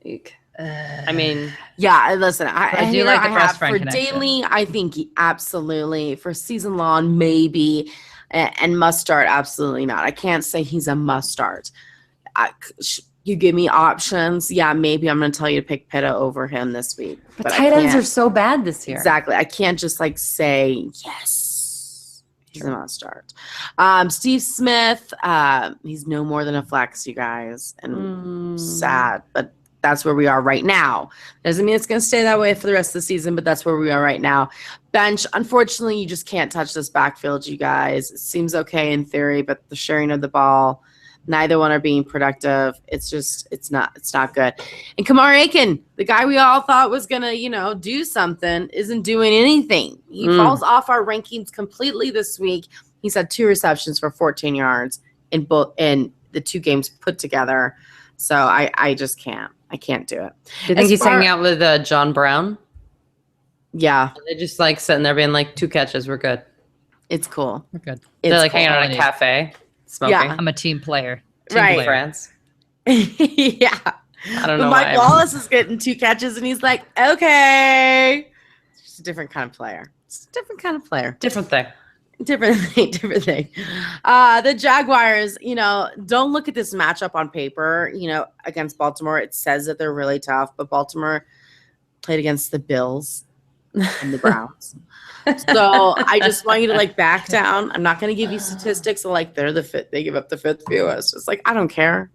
C: Eek. I mean,
A: Yeah, listen,
B: I do like the best friend
A: for
B: connection.
A: daily, I think absolutely. For season long, maybe, and must start, absolutely not. I can't say he's a must start. You give me options, yeah, maybe I'm going to tell you to pick Pitta over him this week.
C: but
A: I
C: tight ends
A: can't-
C: are so bad this year.
A: exactly. I can't just like say yes. He's a must start. Steve Smith, he's no more than a flex, you guys, and sad, but that's where we are right now. Doesn't mean it's going to stay that way for the rest of the season, but that's where we are right now. Bench, unfortunately, you just can't touch this backfield, you guys. It seems okay in theory, but the sharing of the ball, neither one are being productive. It's not good. And Kamar Aiken, the guy we all thought was going to, do something, isn't doing anything. He falls off our rankings completely this week. He's had 2 receptions for 14 yards in the 2 games put together. So I just can't. I can't do it.
C: Do you think
A: As
C: he's
A: far-
C: hanging out with John Brown?
A: Yeah,
C: They just like sitting there being like 2 catches, we're good.
A: it's cool.
B: We're good.
A: It's
C: They're like
A: cool.
C: hanging out
B: All
C: at
B: I
C: a
B: need.
C: cafe, smoking.
A: Yeah.
B: I'm a team player.
A: Right.
B: player.
C: France.
A: Yeah.
C: I don't
A: But
C: know
A: Mike
C: why.
A: Wallace is getting 2 catches, and he's like, okay. It's just a different kind of player. It's a different kind of player.
C: Different thing.
A: Different thing. The Jaguars, don't look at this matchup on paper, against Baltimore. It says that they're really tough, but Baltimore played against the Bills and the Browns. So I just want you to back down. I'm not going to give you statistics of they're the fifth. They give up the 5th fewest. It's I don't care.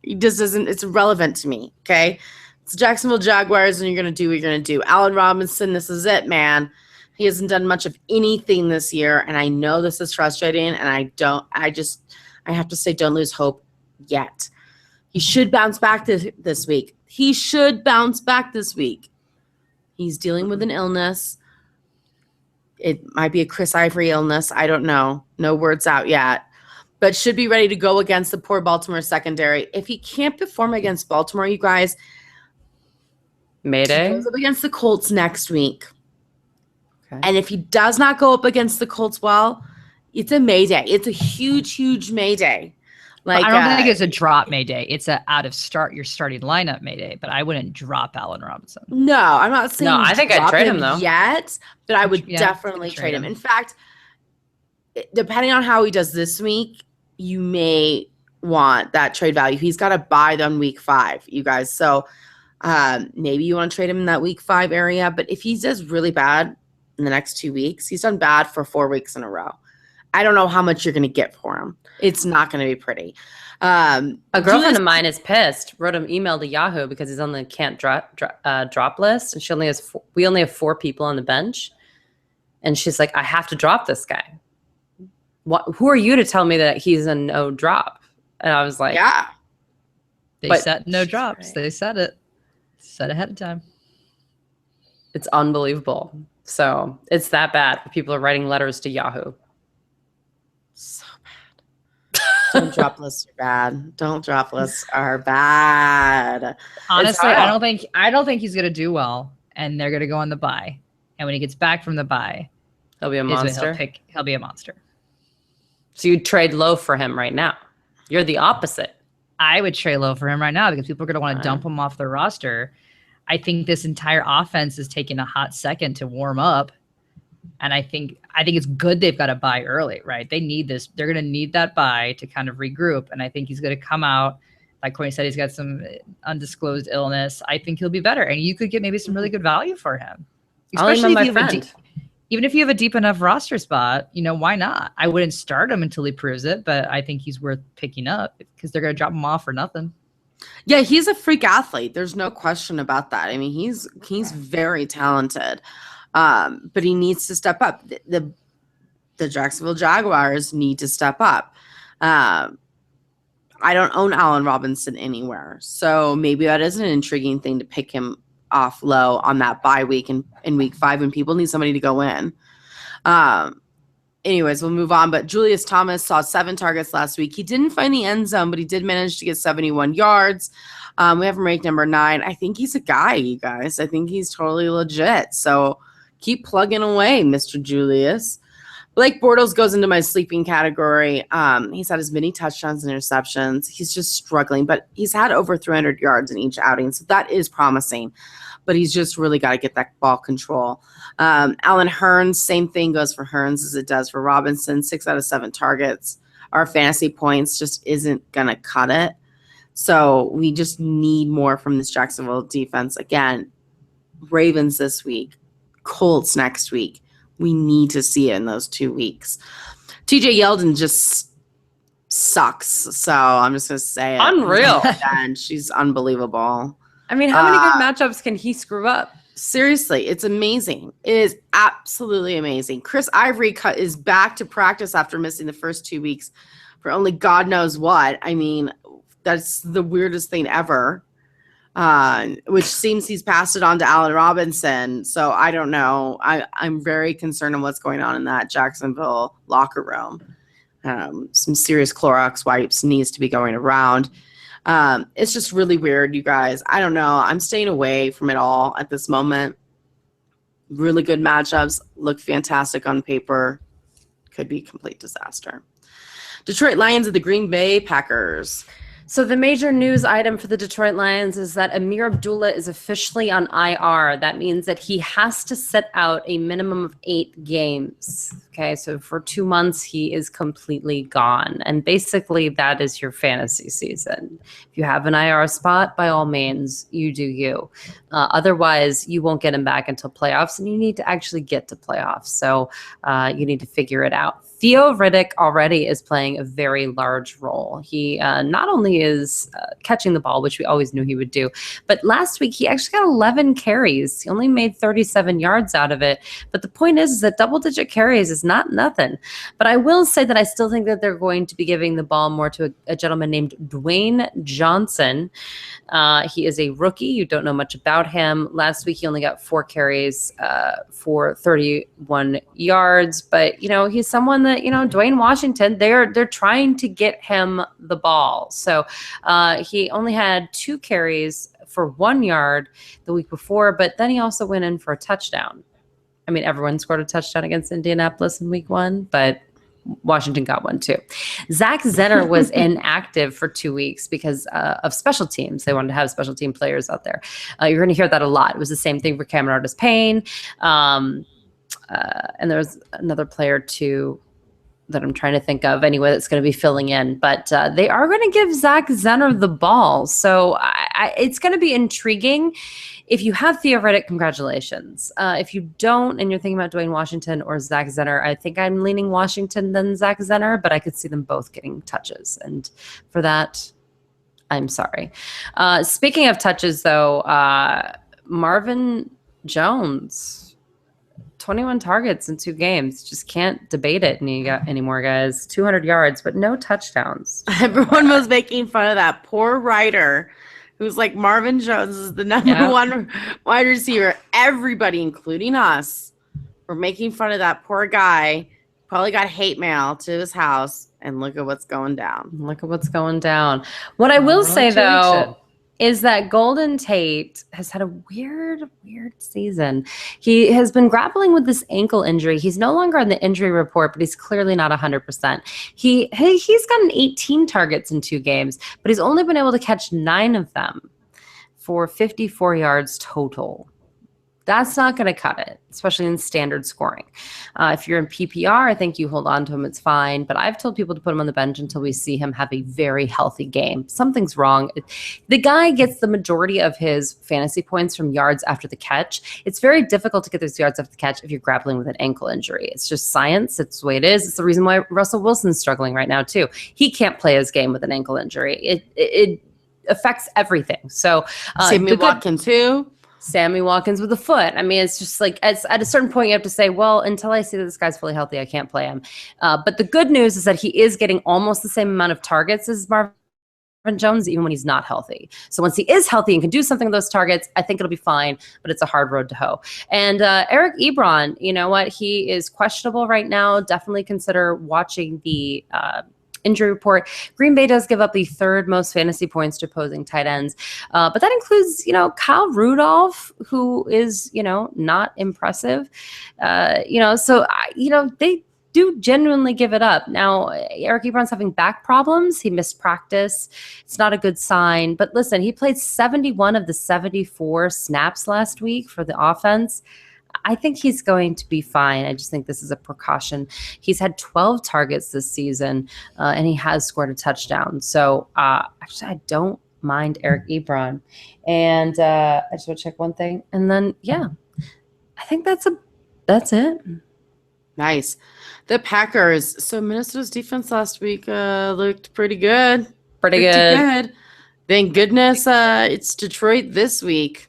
A: It just isn't. It's irrelevant to me. Okay, it's the Jacksonville Jaguars, and you're going to do what you're going to do. Allen Robinson, this is it, man. He hasn't done much of anything this year, and I know this is frustrating. And I have to say, don't lose hope yet. He should bounce back this week. He should bounce back this week. He's dealing with an illness. It might be a Chris Ivory illness. I don't know. No words out yet. But should be ready to go against the poor Baltimore secondary. If he can't perform against Baltimore, you guys, he
C: Mayday.
A: goes up against the Colts next week.
C: Okay.
A: And if he does not go up against the Colts well, it's a mayday. It's a huge, huge mayday.
B: I don't think it's a drop Mayday. It's a out of your starting lineup Mayday. But I wouldn't drop Allen Robinson.
A: No, I'm not saying
C: No, I think I'd
A: drop
C: trade him, though.
A: yet, but I would
B: Yeah,
A: definitely
B: trade
A: trade him.
B: him.
A: In fact, depending on how he does this week, you may want that trade value. He's got to buy them week 5, you guys. So maybe you want to trade him in that week 5 area. But if he does really bad in the next 2 weeks, he's done bad for 4 weeks in a row. I don't know how much you're going to get for him. It's not going to be pretty.
C: A girlfriend
A: Julius-
C: of mine is pissed. Wrote an email to Yahoo because he's on the can't drop list, and she only has we only have 4 people on the bench, and she's like, I have to drop this guy. Who are you to tell me that he's a no drop? And I was like,
A: Yeah.
B: They
C: But-
B: set no drops. They said it. Said ahead of time.
C: it's unbelievable. So it's that bad. People are writing letters to Yahoo.
A: So bad. Don't drop lists are bad. Don't drop lists are bad.
B: Honestly,
A: hard.
B: I don't think he's gonna do well, and they're gonna go on the bye. And when he gets back from the bye,
C: He'll be a
B: is when
C: monster.
B: he'll be a monster.
C: So you'd trade low for him right now. You're the opposite.
B: I would trade low for him right now because people are going to want to dump him off their roster. I think this entire offense is taking a hot second to warm up. And I think it's good they've got a bye early, right? They need this. They're going to need that bye to kind of regroup. And I think he's going to come out. Like Courtney said, he's got some undisclosed illness. I think he'll be better. And you could get maybe some really good value for him. Especially even if you have a deep enough roster spot, why not? I wouldn't start him until he proves it, but I think he's worth picking up because they're going to drop him off for nothing.
A: Yeah, he's a freak athlete. There's no question about that. I mean, he's very talented, but he needs to step up. The Jacksonville Jaguars need to step up. I don't own Allen Robinson anywhere, so maybe that is an intriguing thing to pick him off low on that bye week in week 5 when people need somebody to go in. Anyways, we'll move on. But Julius Thomas saw 7 targets last week. He didn't find the end zone, but he did manage to get 71 yards. We have him ranked number 9. I think he's a guy, you guys. I think he's totally legit. So keep plugging away, Mr. Julius. Blake Bortles goes into my sleeping category. He's had as many touchdowns and interceptions. He's just struggling, but he's had over 300 yards in each outing, so that is promising. But he's just really got to get that ball control. Alan Hearns, same thing goes for Hearns as it does for Robinson. 6 out of 7 targets. Our fantasy points just isn't going to cut it. So we just need more from this Jacksonville defense. Again, Ravens this week, Colts next week. We need to see it in those 2 weeks. TJ Yeldon just sucks. So I'm just going to say it.
C: Unreal.
A: And she's unbelievable.
C: I mean, how many good matchups can he screw up?
A: Seriously, it's amazing. It is absolutely amazing. Chris Ivory is back to practice after missing the first 2 weeks for only God knows what. I mean, that's the weirdest thing ever. Which seems he's passed it on to Allen Robinson. So I don't know. I'm very concerned on what's going on in that Jacksonville locker room. Some serious Clorox wipes needs to be going around. It's just really weird, you guys. I don't know. I'm staying away from it all at this moment. Really good matchups. Look fantastic on paper. Could be a complete disaster. Detroit Lions of the Green Bay Packers.
C: So the major news item for the Detroit Lions is that Amir Abdullah is officially on IR. That means that he has to sit out a minimum of 8 games. Okay, so for 2 months, he is completely gone. And basically, that is your fantasy season. If you have an IR spot, by all means, you do you. Otherwise, you won't get him back until playoffs, and you need to actually get to playoffs. So you need to figure it out. Theo Riddick already is playing a very large role. He not only is catching the ball, which we always knew he would do, but last week he actually got 11 carries. He only made 37 yards out of it. But the point is that double-digit carries is not nothing. But I will say that I still think that they're going to be giving the ball more to a gentleman named Dwayne Johnson. He is a rookie. You don't know much about him. Last week he only got 4 carries for 31 yards. But, he's someone that, Dwayne Washington, they're trying to get him the ball. So he only had 2 carries for 1 yard the week before, but then he also went in for a touchdown. I mean, everyone scored a touchdown against Indianapolis in week 1, but Washington got one too. Zach Zenner was inactive for 2 weeks because of special teams. They wanted to have special team players out there. You're going to hear that a lot. It was the same thing for Cameron Artis-Payne. And there was another player too that I'm trying to think of anyway that's going to be filling in. But they are going to give Zach Zenner the ball. So it's going to be intriguing. If you have Theo Riddick, congratulations. If you don't, and you're thinking about Dwayne Washington or Zach Zenner, I think I'm leaning Washington than Zach Zenner, but I could see them both getting touches. And for that, I'm sorry. Speaking of touches, though, Marvin Jones, 21 targets in 2 games. Just can't debate it anymore, guys. 200 yards, but no touchdowns.
A: Everyone was making fun of that poor writer who's like, Marvin Jones is the number 1 wide receiver. Everybody, including us, were making fun of that poor guy. Probably got hate mail to his house. And look at what's going down.
C: Look at what's going down. What I will say, though, is that Golden Tate has had a weird season. He has been grappling with this ankle injury. He's no longer on the injury report, but he's clearly not 100%. He's gotten 18 targets in 2 games, but he's only been able to catch 9 of them for 54 yards total. That's not going to cut it, especially in standard scoring. If you're in PPR, I think you hold on to him. It's fine. But I've told people to put him on the bench until we see him have a very healthy game. Something's wrong. The guy gets the majority of his fantasy points from yards after the catch. It's very difficult to get those yards after the catch if you're grappling with an ankle injury. It's just science. It's the way it is. It's the reason why Russell Wilson's struggling right now, too. He can't play his game with an ankle injury. It affects everything. So
A: Sammy Watkins, too.
C: Sammy Watkins with a foot. I mean, it's just like at a certain point you have to say, well, until I see that this guy's fully healthy, I can't play him. But the good news is that he is getting almost the same amount of targets as Marvin Jones, even when he's not healthy. So once he is healthy and can do something with those targets, I think it'll be fine, but it's a hard road to hoe. And Eric Ebron, you know what? He is questionable right now. Definitely consider watching the injury report. Green Bay does give up the 3rd most fantasy points to opposing tight ends. But that includes, Kyle Rudolph, who is, not impressive. So they do genuinely give it up. Now, Eric Ebron's having back problems. He missed practice. It's not a good sign. But listen, he played 71 of the 74 snaps last week for the offense. I think he's going to be fine. I just think this is a precaution. He's had 12 targets this season, and he has scored a touchdown. So actually, I don't mind Eric Ebron. And I just want to check one thing. And then, yeah, I think that's it.
A: Nice. The Packers. So Minnesota's defense last week looked pretty good.
C: Pretty good.
A: Thank goodness it's Detroit this week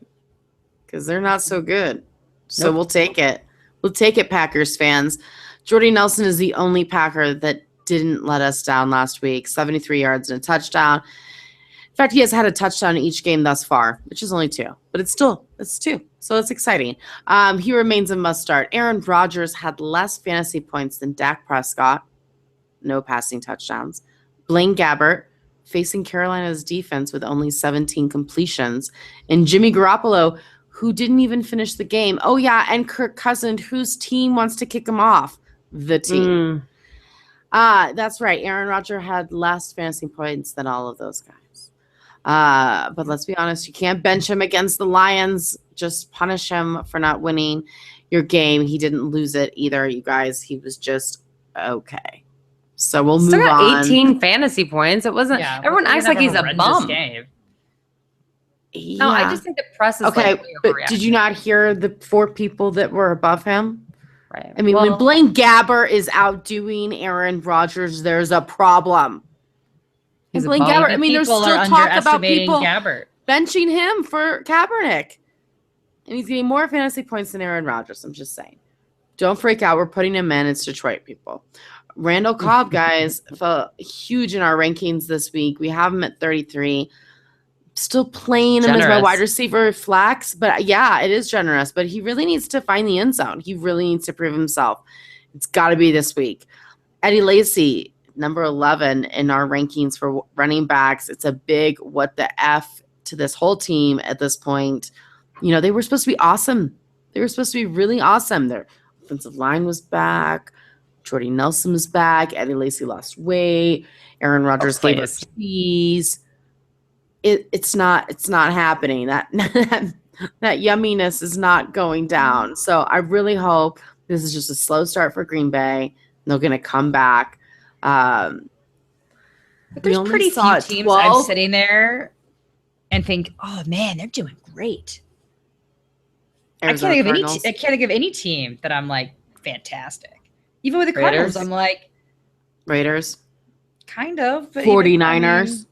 A: because they're not so good. So We'll take it. We'll take it, Packers fans. Jordy Nelson is the only Packer that didn't let us down last week. 73 yards and a touchdown. In fact, he has had a touchdown in each game thus far, which is only 2. But it's 2. So it's exciting. He remains a must start. Aaron Rodgers had less fantasy points than Dak Prescott. No passing touchdowns. Blaine Gabbert facing Carolina's defense with only 17 completions. And Jimmy Garoppolo, who didn't even finish the game. Oh, yeah, and Kirk Cousins, whose team wants to kick him off? The team. That's right. Aaron Rodgers had less fantasy points than all of those guys. But let's be honest, you can't bench him against the Lions. Just punish him for not winning your game. He didn't lose it either, you guys. He was just okay. So we'll move on.
C: 18 fantasy points. It wasn't. Yeah, everyone acts like he's a bum.
B: Game.
A: Yeah.
C: No, I just think the press is
A: okay. But did you not hear the 4 people that were above him?
C: Right.
A: I mean, when Blaine Gabbert is outdoing Aaron Rodgers, there's a problem.
C: He's
A: Blaine Gabbert. I mean, there's still talk about people
B: Gabbert
A: benching him for Kaepernick, and he's getting more fantasy points than Aaron Rodgers. I'm just saying. Don't freak out. We're putting him in. It's Detroit, people. Randall Cobb, guys, fell huge in our rankings this week. We have him at 33. Still playing him as my wide receiver flex, but yeah, it is generous. But he really needs to find the end zone. He really needs to prove himself. It's got to be this week. Eddie Lacy, number 11 in our rankings for running backs. It's a big what the F to this whole team at this point. They were supposed to be awesome. They were supposed to be really awesome. Their offensive line was back. Jordy Nelson was back. Eddie Lacy lost weight. Aaron Rodgers gave us cheese. It's not happening. That yumminess is not going down. So I really hope this is just a slow start for Green Bay. They're going to come back.
B: But there's pretty few teams I'm sitting there and think, oh man, they're doing great. I can't think of any team that I'm like fantastic. Even with the Cardinals, I'm like
A: Raiders,
B: kind of. But
A: 49ers.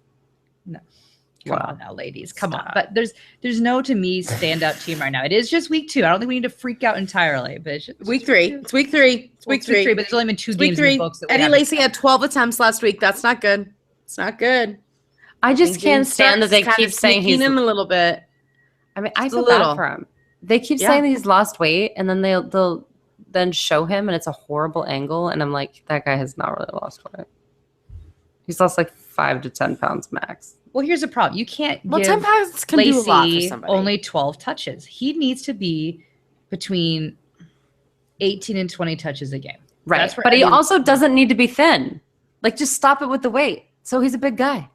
B: Come on now, ladies. Come on. But there's no, to me, standout team right now. It is just week 2. I don't think we need to freak out entirely. But it's just
A: week 3. It's week 3. It's week 3.
B: But there's only been 2 games in the books.
A: Eddie Lacy had 12 attempts last week. That's not good. It's not good.
C: I just can't stand that they keep saying he's
A: him a little bit.
C: I mean, I feel bad for him. They keep saying that he's lost weight, and then they'll then show him, and it's a horrible angle. And I'm like, that guy has not really lost weight. He's lost like 5 to 10 pounds max.
B: Well, here's the problem. You can't
A: Well,
B: give
A: 10 pounds can do a lot for
B: Lacey
A: somebody.
B: only 12 touches. He needs to be between 18 and 20 touches a game.
C: Right.
B: That's where
C: But he
B: Eddie-
C: also doesn't need to be thin. Like, just stop it with the weight. So he's a big guy.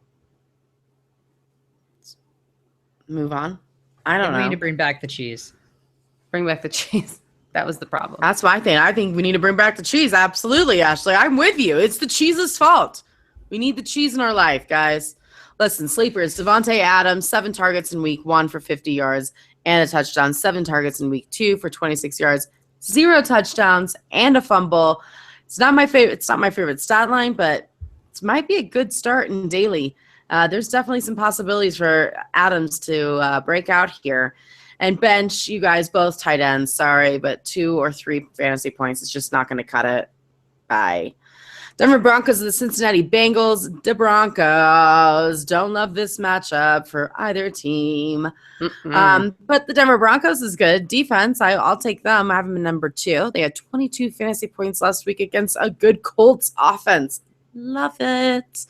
A: Move on. I don't
B: we need to
A: know.
B: bring back the cheese.
C: Bring back the cheese. That was the problem.
A: That's my thing. I think we need to bring back the cheese. Absolutely, Ashley. I'm with you. It's the cheese's fault. We need the cheese in our life, guys. Listen, sleepers. Devontae Adams, 7 targets in week 1 for 50 yards and a touchdown. 7 targets in week 2 for 26 yards. 0 touchdowns and a fumble. It's not my favorite. It's not my favorite stat line, but it might be a good start in daily. There's definitely some possibilities for Adams to break out here. And bench, you guys, both tight ends. Sorry, but 2 or 3 fantasy points is just not going to cut it. Bye. Denver Broncos and the Cincinnati Bengals. The Broncos don't love this matchup for either team. But the Denver Broncos is good. Defense, I'll take them. I have them in number 2. They had 22 fantasy points last week against a good Colts offense. Love it.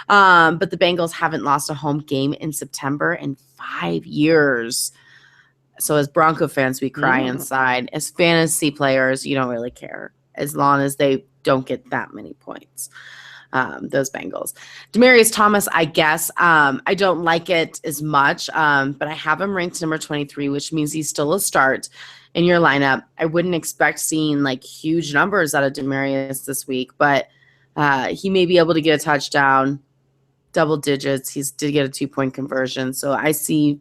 A: But the Bengals haven't lost a home game in September in 5 years. So as Bronco fans, we cry inside. As fantasy players, you don't really care as long as they don't get that many points. Those Bengals. Demaryius Thomas, I guess. I don't like it as much, but I have him ranked number 23, which means he's still a start in your lineup. I wouldn't expect seeing like huge numbers out of Demaryius this week, but he may be able to get a touchdown, double digits. He did get a 2-point conversion. So I see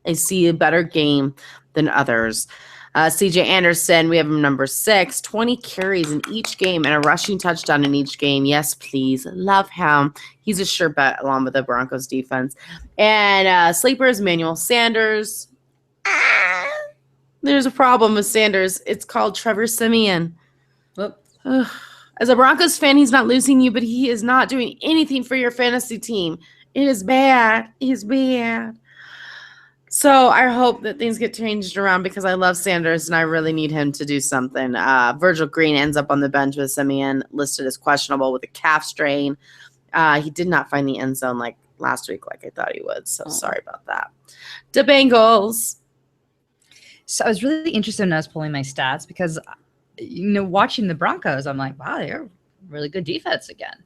A: a better game than others. CJ Anderson, we have him number 6, 20 carries in each game and a rushing touchdown in each game. Yes, please. Love him. He's a sure bet along with the Broncos defense. And sleepers, Emmanuel Sanders. There's a problem with Sanders. It's called Trevor Siemian. As a Broncos fan, he's not losing you, but he is not doing anything for your fantasy team. It is bad. It is bad. So I hope that things get changed around because I love Sanders and I really need him to do something. Virgil Green ends up on the bench with Siemian listed as questionable with a calf strain. He did not find the end zone like last week like I thought he would. So sorry about that. The Bengals.
B: So I was really interested when I was pulling my stats because, watching the Broncos, I'm like, wow, they're really good defense again.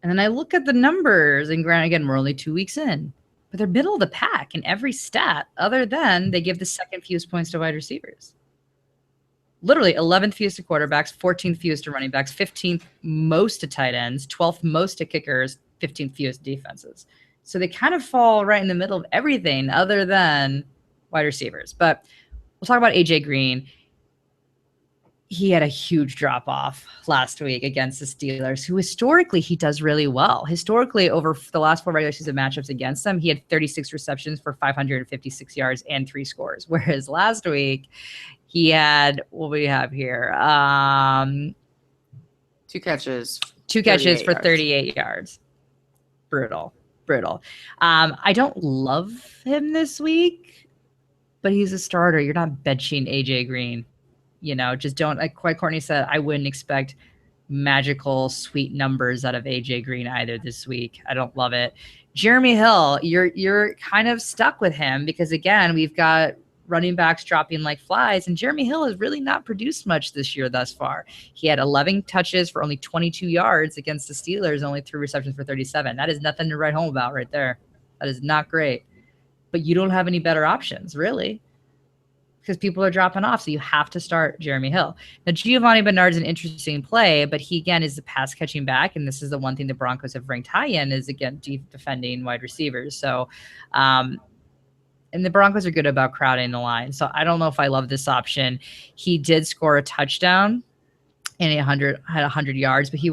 B: And then I look at the numbers, and granted, again, we're only 2 weeks in, but they're middle of the pack in every stat other than they give the second fewest points to wide receivers. Literally 11th fewest to quarterbacks, 14th fewest to running backs, 15th most to tight ends, 12th most to kickers, 15th fewest defenses. So they kind of fall right in the middle of everything other than wide receivers. But we'll talk about AJ Green. He had a huge drop off last week against the Steelers, who historically he does really well. Historically, over the last 4 regular season matchups against them, he had 36 receptions for 556 yards and 3 scores. Whereas last week, he had, what we have here?
A: 2 catches.
B: 2 catches for
A: yards.
B: 38 yards. Brutal. I don't love him this week, but he's a starter. You're not benching AJ Green. Just don't, like Courtney said, I wouldn't expect magical sweet numbers out of AJ Green either this week. I don't love it. Jeremy Hill, you're kind of stuck with him because again, we've got running backs dropping like flies, and Jeremy Hill has really not produced much this year thus far. He had 11 touches for only 22 yards against the Steelers, only 3 receptions for 37. That is nothing to write home about right there. That is not great. But you don't have any better options, really, because people are dropping off. So you have to start Jeremy Hill. Now, Giovanni Bernard's an interesting play, but he, again, is the pass catching back. And this is the one thing the Broncos have ranked high in is, again, defending wide receivers. So, and the Broncos are good about crowding the line. So I don't know if I love this option. He did score a touchdown and had 100 yards, but he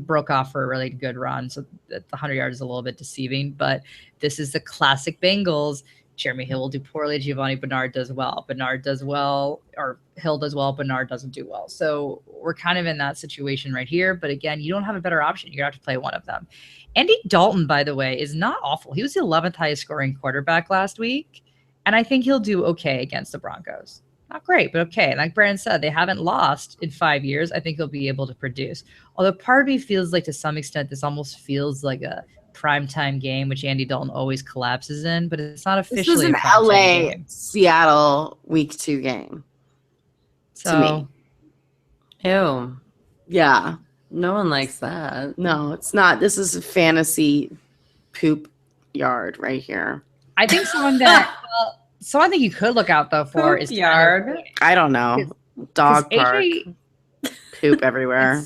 B: broke off for a really good run. So the 100 yards is a little bit deceiving, but this is the classic Bengals. Jeremy Hill will do poorly. Giovanni Bernard does well. Bernard does well, or Hill does well. Bernard doesn't do well. So we're kind of in that situation right here. But again, you don't have a better option. You're going to have to play one of them. Andy Dalton, by the way, is not awful. He was the 11th highest scoring quarterback last week. And I think he'll do okay against the Broncos. Not great, but okay. And like Brandon said, they haven't lost in 5 years. I think he'll be able to produce. Although part of me feels like to some extent, this almost feels like a primetime game, which Andy Dalton always collapses in, but it's not
A: This was
B: officially
A: an
B: a primetime
A: LA
B: game.
A: Seattle week 2 game.
B: So
A: me.
C: Ew.
A: Yeah.
C: No one likes that.
A: No, it's not. This is a fantasy poop yard right here.
B: I think someone that someone I think you could look out though for
C: Poop
B: is
C: yard.
A: I don't know. Dog park.
B: AJ,
A: Poop everywhere.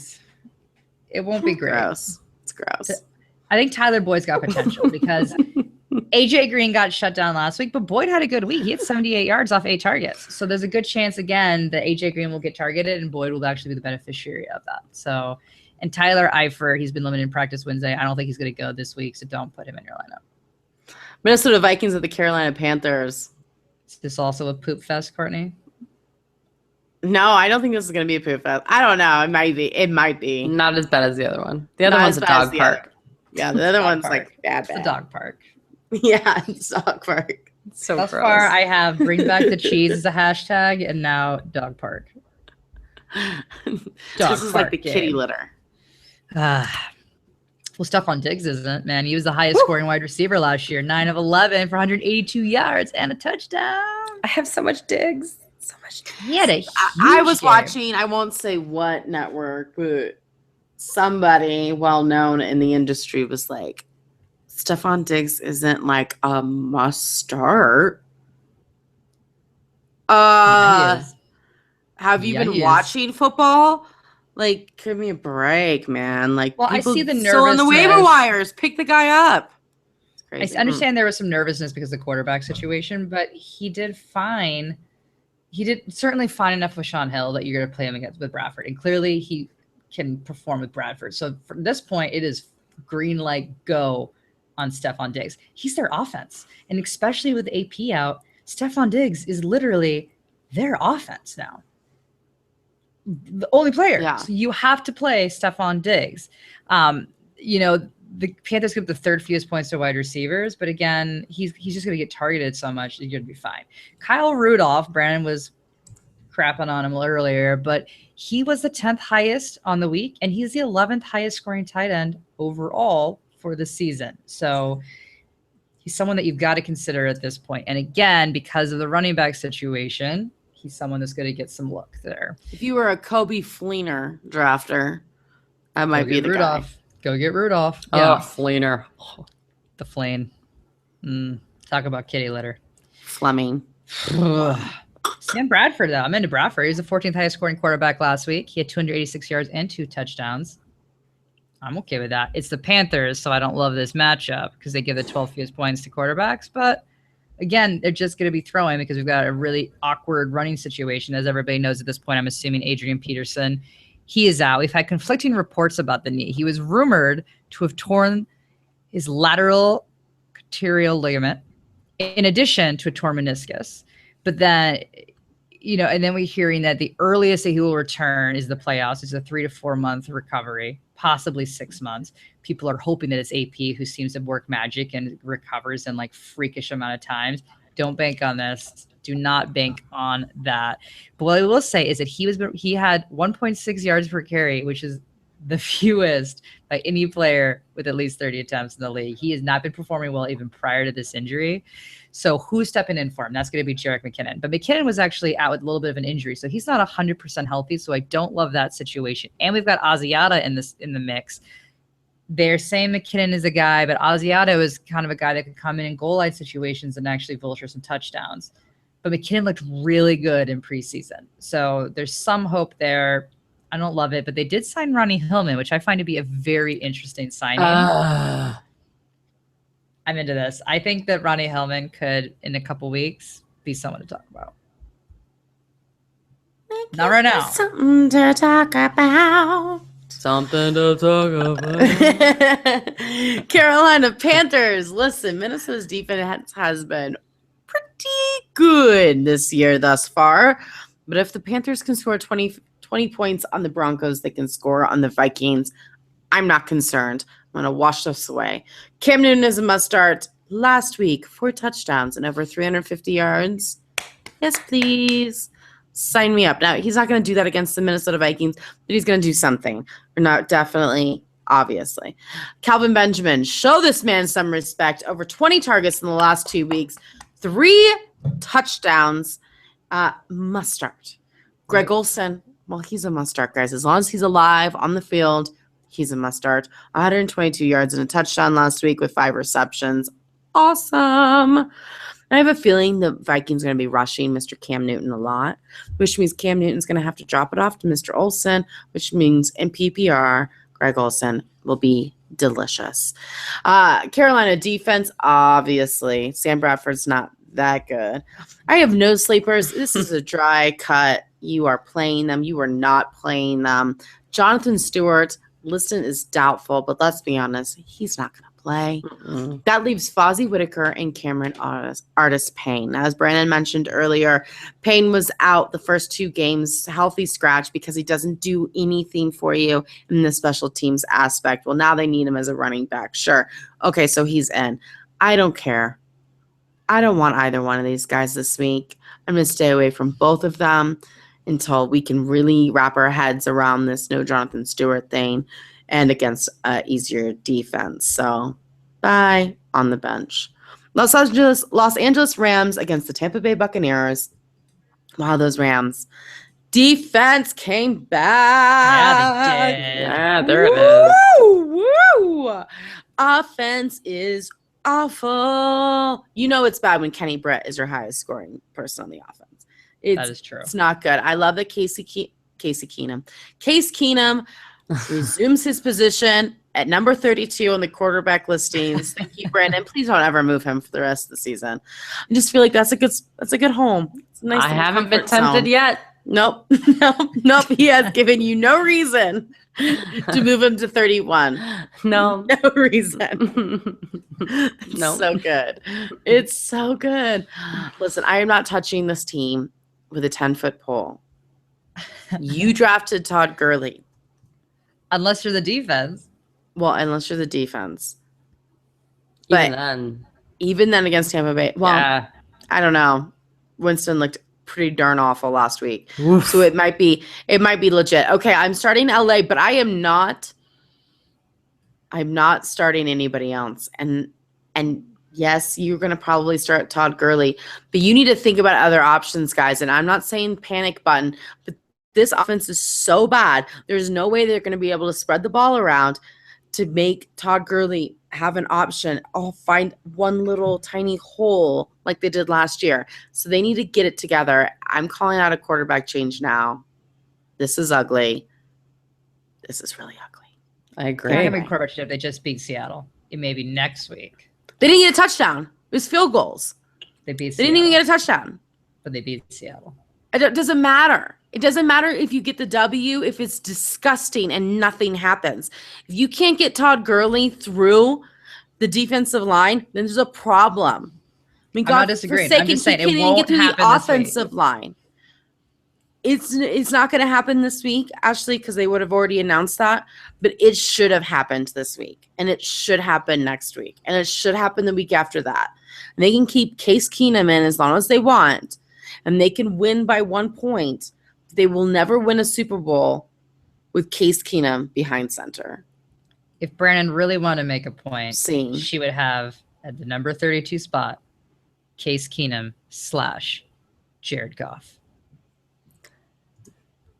B: it won't be great.
A: Gross. It's gross.
B: I think Tyler Boyd's got potential because AJ Green got shut down last week, but Boyd had a good week. He had 78 yards off 8 targets. So there's a good chance again that AJ Green will get targeted and Boyd will actually be the beneficiary of that. So, and Tyler Eifert, he's been limited in practice Wednesday. I don't think he's going to go this week, so don't put him in your lineup.
A: Minnesota Vikings at the Carolina Panthers.
B: Is this also a poop fest, Courtney?
A: No, I don't think this is going to be a poop fest. I don't know. It might be. It might be.
C: Not as bad as the other one. The other
A: Not
C: one's
A: as
C: a
A: bad as
C: dog
A: the
C: park.
A: other. Yeah, the other
B: Dog
A: one's
B: park.
A: like bad.
B: It's a dog park.
A: Yeah, it's dog park.
C: So
B: Thus
C: gross.
B: far, I have bring back the cheese as a hashtag, and now dog park.
A: This is like the kitty
B: game.
A: litter.
B: Well, Stephon Diggs isn't, man. He was the highest scoring wide receiver last year, 9 of 11 for 182 yards and a touchdown.
C: I have so much digs. So much digs.
B: He had a
A: I
B: huge
A: was
B: game.
A: watching, I won't say what network, but somebody well known in the industry was like, Stephon Diggs isn't like a must start.
B: Yeah, he is.
A: Have you
B: Yeah,
A: been
B: he is.
A: watching football? Like, give me a break, man. Like,
B: Well, I
A: people
B: see the
A: still on the waiver
B: nervousness.
A: wires. Pick the guy up. It's
B: I
A: crazy.
B: understand there was some nervousness because of the quarterback situation, but he did fine. He did certainly fine enough with Sean Hill that you're going to play him against with Bradford, and clearly he can perform with Bradford. So from this point, it is green light go on Stephon Diggs. He's their offense, and especially with AP out, Stephon Diggs is literally their offense now. The only player.
A: Yeah.
B: So you have to play Stephon Diggs. The Panthers give the third fewest points to wide receivers, but again, he's just going to get targeted so much that you're going to be fine. Kyle Rudolph, Brandon was crapping on him earlier, but he was the 10th highest on the week, and he's the 11th highest scoring tight end overall for the season. So he's someone that you've got to consider at this point. And again, because of the running back situation, he's someone that's going to get some look there.
A: If you were a Kobe Fleener drafter, that might be the guy.
B: Go get Rudolph.
C: Oh,
B: Yeah,
C: Fleener.
B: the flame. Talk about kitty litter.
A: Fleming.
B: Sam Bradford, though. I'm into Bradford. He was the 14th highest scoring quarterback last week. He had 286 yards and 2 touchdowns. I'm okay with that. It's the Panthers, so I don't love this matchup because they give the 12 fewest points to quarterbacks. But again, they're just going to be throwing because we've got a really awkward running situation. As everybody knows at this point, I'm assuming Adrian Peterson, he is out. We've had conflicting reports about the knee. He was rumored to have torn his lateral cruciate ligament in addition to a torn meniscus. But then, and then we're hearing that the earliest that he will return is the playoffs. It's a 3 to 4 month recovery, possibly 6 months. People are hoping that it's AP who seems to work magic and recovers in like freakish amount of times. Don't bank on this. Do not bank on that. But what I will say is that he had 1.6 yards per carry, which is the fewest by any player with at least 30 attempts in the league. He has not been performing well even prior to this injury. So who's stepping in for him? That's going to be Jerick McKinnon. But McKinnon was actually out with a little bit of an injury, so he's not 100% healthy. So I don't love that situation. And we've got Asiata in the mix. They're saying McKinnon is a guy, but Asiata is kind of a guy that could come in goal line situations and actually vulture some touchdowns. But McKinnon looked really good in preseason. So there's some hope there. I don't love it, but they did sign Ronnie Hillman, which I find to be a very interesting signing. I'm into this. I think that Ronnie Hillman could, in a couple weeks, be someone to talk about. Not right now.
A: Something to talk about.
C: Something to talk about.
A: Carolina Panthers. Listen, Minnesota's defense has been pretty good this year thus far. But if the Panthers can score 20 points on the Broncos, they can score on the Vikings. I'm not concerned. I'm going to wash this away. Cam Newton is a must start. Last week, 4 touchdowns and over 350 yards. Yes, please. Sign me up. Now, he's not going to do that against the Minnesota Vikings, but he's going to do something. Or not definitely obviously. Calvin Benjamin, show this man some respect. Over 20 targets in the last 2 weeks, 3 touchdowns. Must start. Greg Olsen, well, he's a must start, guys. As long as he's alive on the field, he's a must start. 122 yards and a touchdown last week with 5 receptions. Awesome. I have a feeling the Vikings are going to be rushing Mr. Cam Newton a lot, which means Cam Newton's going to have to drop it off to Mr. Olsen, which means in PPR, Greg Olsen will be delicious. Carolina defense, obviously. Sam Bradford's not that good. I have no sleepers. This is a dry cut. You are playing them. You are not playing them. Jonathan Stewart, Liston is doubtful, but let's be honest, he's not going to play.
C: Mm-mm.
A: That leaves Fozzie Whitaker and Cameron Artis Payne. As Brandon mentioned earlier, Payne was out the first 2 games, healthy scratch, because he doesn't do anything for you in the special teams aspect. Well, now they need him as a running back. Sure. Okay, so he's in. I don't care. I don't want either one of these guys this week. I'm going to stay away from both of them until we can really wrap our heads around this no Jonathan Stewart thing and against easier defense. So, bye on the bench. Los Angeles Rams against the Tampa Bay Buccaneers. Wow, those Rams. Defense came back.
B: Yeah, they did.
C: Yeah, there it is.
A: Woo! Offense is awful. You know it's bad when Kenny Britt is your highest scoring person on the offense.
B: That is true.
A: It's not good. I love that Case Keenum resumes his position at number 32 on the quarterback listings. Thank you, Brandon. Please don't ever move him for the rest of the season. I just feel like that's a good home. It's a nice
C: I
A: little
C: haven't been
A: comfort
C: tempted
A: zone.
C: yet.
A: Nope. Nope. He has given you no reason to move him to 31.
C: No.
A: No reason. It's
C: No.
A: so good. It's so good. Listen, I am not touching this team with a 10-foot pole. You drafted Todd Gurley.
B: Unless you're the defense.
A: Well, unless you're the defense.
C: Even
A: But
C: then.
A: even then against Tampa Bay, well,
C: Yeah.
A: I don't know. Winston looked pretty darn awful last week.
C: Oof.
A: So it might be legit. Okay, I'm starting LA, but I'm not starting anybody else. And yes, you're going to probably start Todd Gurley, but you need to think about other options, guys. And I'm not saying panic button, but this offense is so bad. There's no way they're going to be able to spread the ball around to make Todd Gurley have an option. I'll find one little tiny hole like they did last year. So they need to get it together. I'm calling out a quarterback change now. This is ugly. This is really ugly.
C: I
B: They're
C: agree.
B: not gonna be quarterback if they just beat Seattle. It may be next week.
A: They didn't get a touchdown. It was field goals.
B: They beat
A: They
B: Seattle,
A: didn't even get a touchdown.
B: but they beat Seattle.
A: It doesn't matter. It doesn't matter if you get the W, if it's disgusting and nothing happens. If you can't get Todd Gurley through the defensive line, then there's a problem. I mean,
B: I'm not
A: God
B: disagreeing.
A: forsaken,
B: I'm just
A: he
B: saying it
A: can't even
B: won't
A: get through the
B: happen this week.
A: offensive line. It's not going to happen this week, actually, because they would have already announced that. But it should have happened this week, and it should happen next week, and it should happen the week after that. And they can keep Case Keenum in as long as they want, and they can win by 1 point. They will never win a Super Bowl with Case Keenum behind center.
B: If Brandon really wanted to make a point,
A: Scene.
B: she would have at the number 32 spot, Case Keenum / Jared Goff.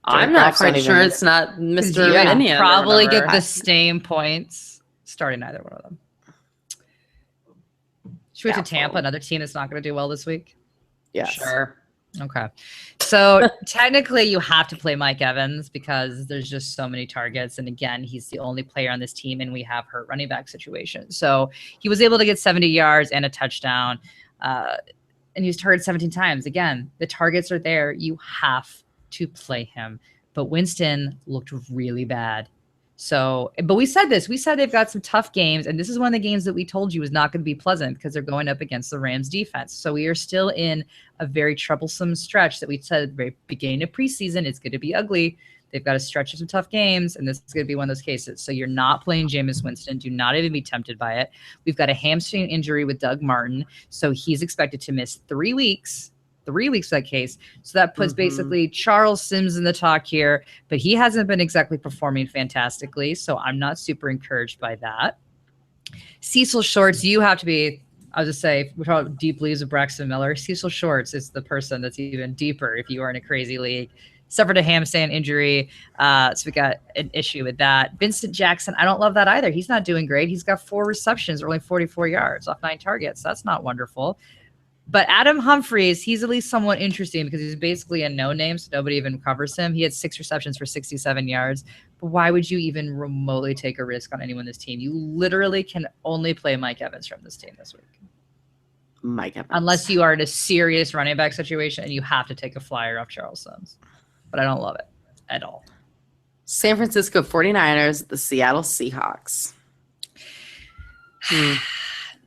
C: I'm
A: Jared
C: not
A: Goff's
C: quite
A: not
C: sure
A: even-
C: it's not
B: 'Cause
C: Mr.
B: you would
C: Minion. or
B: probably
C: whatever.
B: get the same points starting either one of them. Should we to
A: Doubtful.
B: Tampa, another team that's not going to do well this week?
A: Yes.
C: Sure.
B: Okay. So technically you have to play Mike Evans because there's just so many targets. And again, he's the only player on this team and we have hurt running back situation. So he was able to get 70 yards and a touchdown. And he was targeted 17 times. Again, the targets are there. You have to play him. But Winston looked really bad. So, but we said this. We said they've got some tough games, and this is one of the games that we told you was not going to be pleasant because they're going up against the Rams defense. So we are still in a very troublesome stretch that we said at the very beginning of preseason. It's going to be ugly. They've got a stretch of some tough games, and this is going to be one of those cases. So you're not playing Jameis Winston. Do not even be tempted by it. We've got a hamstring injury with Doug Martin, so he's expected to miss 3 weeks. 3 weeks for that case. So that puts basically Charles Sims in the talk here, but he hasn't been exactly performing fantastically. So I'm not super encouraged by that. Cecil Shorts, you have to be, I'll just say, we're talking deep leaves of Braxton Miller. Cecil Shorts is the person that's even deeper if you are in a crazy league. Suffered a hamstring injury, so we got an issue with that. Vincent Jackson, I don't love that either. He's not doing great. He's got 4 receptions, or only 44 yards off 9 targets. That's not wonderful. But Adam Humphries, he's at least somewhat interesting because he's basically a no-name, so nobody even covers him. He had 6 receptions for 67 yards. But why would you even remotely take a risk on anyone on this team? You literally can only play Mike Evans from this team this week.
A: Mike Evans.
B: Unless you are in a serious running back situation and you have to take a flyer off Charles Sims. But I don't love it at all.
A: San Francisco 49ers, the Seattle Seahawks.